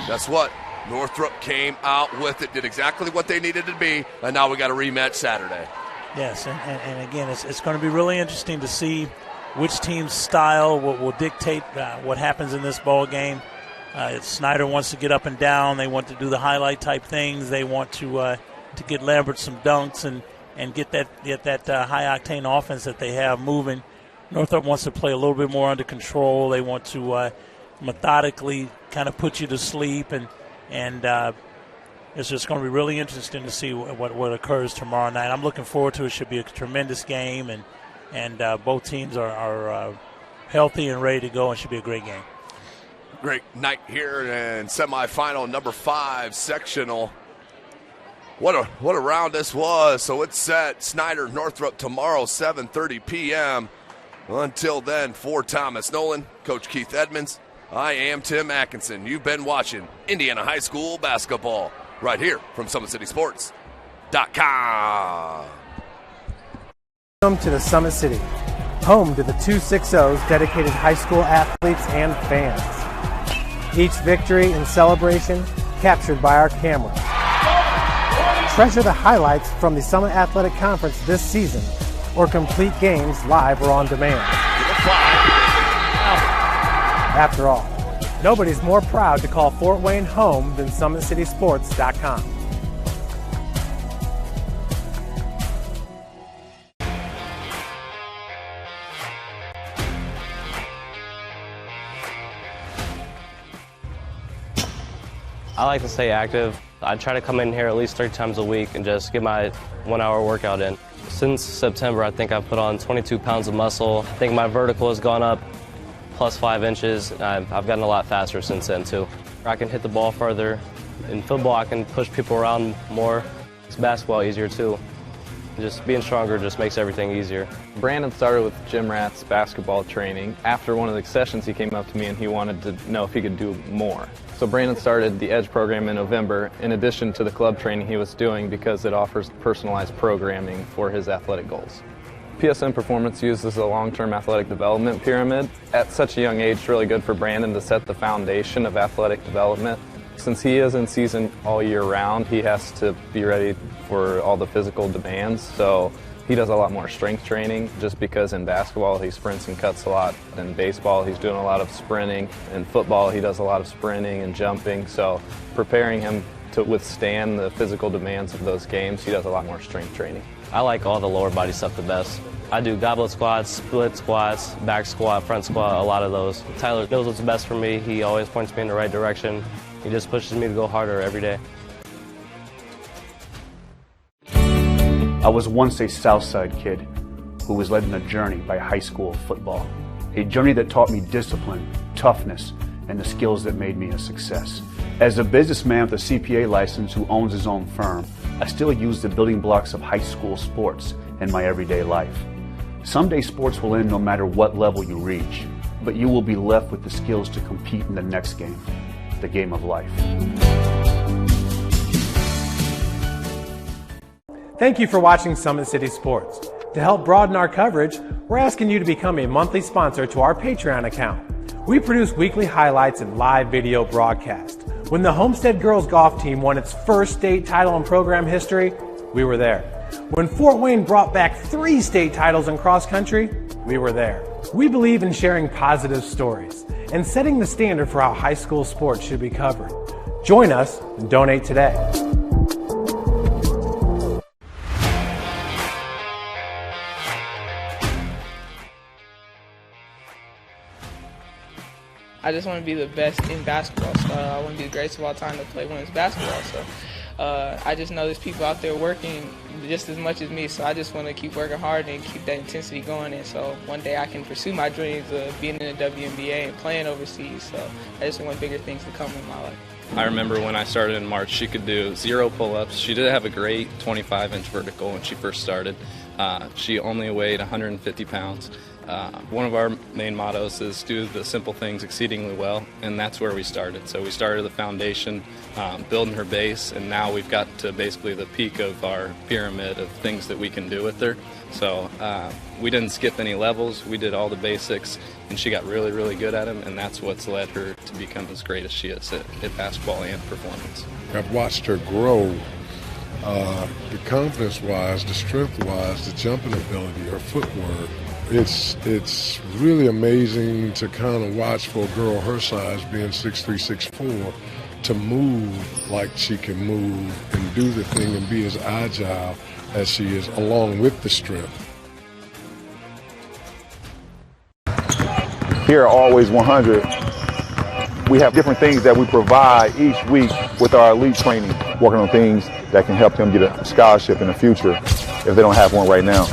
guess what? Northrop came out with it, did exactly what they needed to be, and now we got a rematch Saturday. Yes, and again, it's going to be really interesting to see which team's style will dictate what happens in this ball game. Snyder wants to get up and down. They want to do the highlight type things. They want to get Lambert some dunks and get that high octane offense that they have moving. Northrop wants to play a little bit more under control. They want to methodically kind of put you to sleep, and it's just going to be really interesting to see what occurs tomorrow night. I'm looking forward to it. It should be a tremendous game, and both teams are healthy and ready to go, and should be a great game. Great night here in semifinal number 5 sectional. What a round this was. So it's set. Snyder, Northrop tomorrow, 7:30 p.m. Until then, for Thomas Nolan, Coach Keith Edmonds, I am Tim Atkinson. You've been watching Indiana High School basketball right here from SummitCitySports.com. Welcome to the Summit City, home to the 260's dedicated high school athletes and fans. Each victory and celebration captured by our camera. Treasure the highlights from the Summit Athletic Conference this season, or complete games live or on demand. After all, nobody's more proud to call Fort Wayne home than SummitCitySports.com. I like to stay active. I try to come in here at least 3 times a week and just get my 1-hour workout in. Since September, I think I've put on 22 pounds of muscle. I think my vertical has gone up plus 5 inches. I've gotten a lot faster since then, too. I can hit the ball further. In football, I can push people around more. It's basketball easier, too. Just being stronger just makes everything easier. Brandon started with Jim Rath's basketball training. After one of the sessions, he came up to me and he wanted to know if he could do more. So Brandon started the EDGE program in November, in addition to the club training he was doing, because it offers personalized programming for his athletic goals. PSN Performance uses a long-term athletic development pyramid. At such a young age, it's really good for Brandon to set the foundation of athletic development. Since he is in season all year round, he has to be ready for all the physical demands. So he does a lot more strength training, just because in basketball he sprints and cuts a lot. In baseball he's doing a lot of sprinting. In football he does a lot of sprinting and jumping. So preparing him to withstand the physical demands of those games, he does a lot more strength training. I like all the lower body stuff the best. I do goblet squats, split squats, back squat, front squat, a lot of those. Tyler knows what's best for me. He always points me in the right direction. He just pushes me to go harder every day. I was once a Southside kid who was led on a journey by high school football. A journey that taught me discipline, toughness, and the skills that made me a success. As a businessman with a CPA license who owns his own firm, I still use the building blocks of high school sports in my everyday life. Someday sports will end no matter what level you reach, but you will be left with the skills to compete in the next game, the game of life. Thank you for watching Summit City Sports. To help broaden our coverage, we're asking you to become a monthly sponsor to our Patreon account. We produce weekly highlights and live video broadcasts. When the Homestead girls golf team won its first state title in program history, we were there. When Fort Wayne brought back 3 state titles in cross country, we were there. We believe in sharing positive stories and setting the standard for how high school sports should be covered. Join us and donate today. I just want to be the best in basketball. So I want to be the greatest of all time to play women's basketball. So I just know there's people out there working just as much as me. So I just want to keep working hard and keep that intensity going. And so one day I can pursue my dreams of being in the WNBA and playing overseas. So I just want bigger things to come in my life. I remember when I started in March, she could do 0 pull-ups. She did have a great 25-inch vertical when she first started. She only weighed 150 pounds. One of our main mottos is do the simple things exceedingly well, and that's where we started. So we started the foundation, building her base, and now we've got to basically the peak of our pyramid of things that we can do with her. So we didn't skip any levels. We did all the basics, and she got really, really good at them, and that's what's led her to become as great as she is at basketball and performance. I've watched her grow, the confidence-wise, the strength-wise, the jumping ability, her footwork. It's really amazing to kind of watch for a girl her size, being 6'3", 6'4", to move like she can move and do the thing and be as agile as she is, along with the strength. Here at Always 100, we have different things that we provide each week with our elite training, working on things that can help them get a scholarship in the future if they don't have one right now.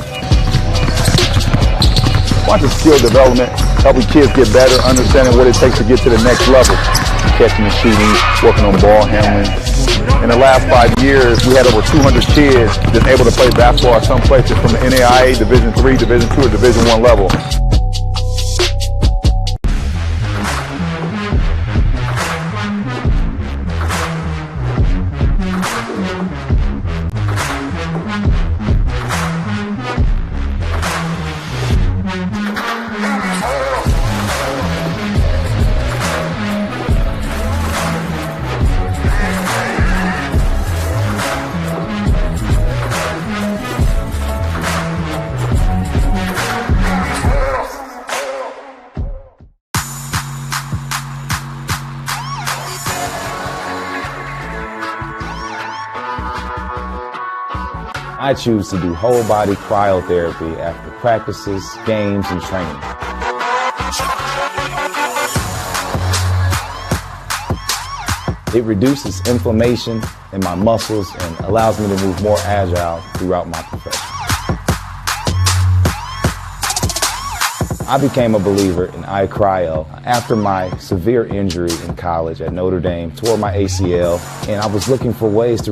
Watching skill development, helping kids get better, understanding what it takes to get to the next level. Catching and shooting, working on ball handling. In the last 5 years, we had over 200 kids that's able to play basketball at some places from the NAIA, Division III, Division II, or Division I level. I choose to do whole body cryotherapy after practices, games, and training. It reduces inflammation in my muscles and allows me to move more agile throughout my profession. I became a believer in iCryo after my severe injury in college at Notre Dame, tore my ACL, and I was looking for ways to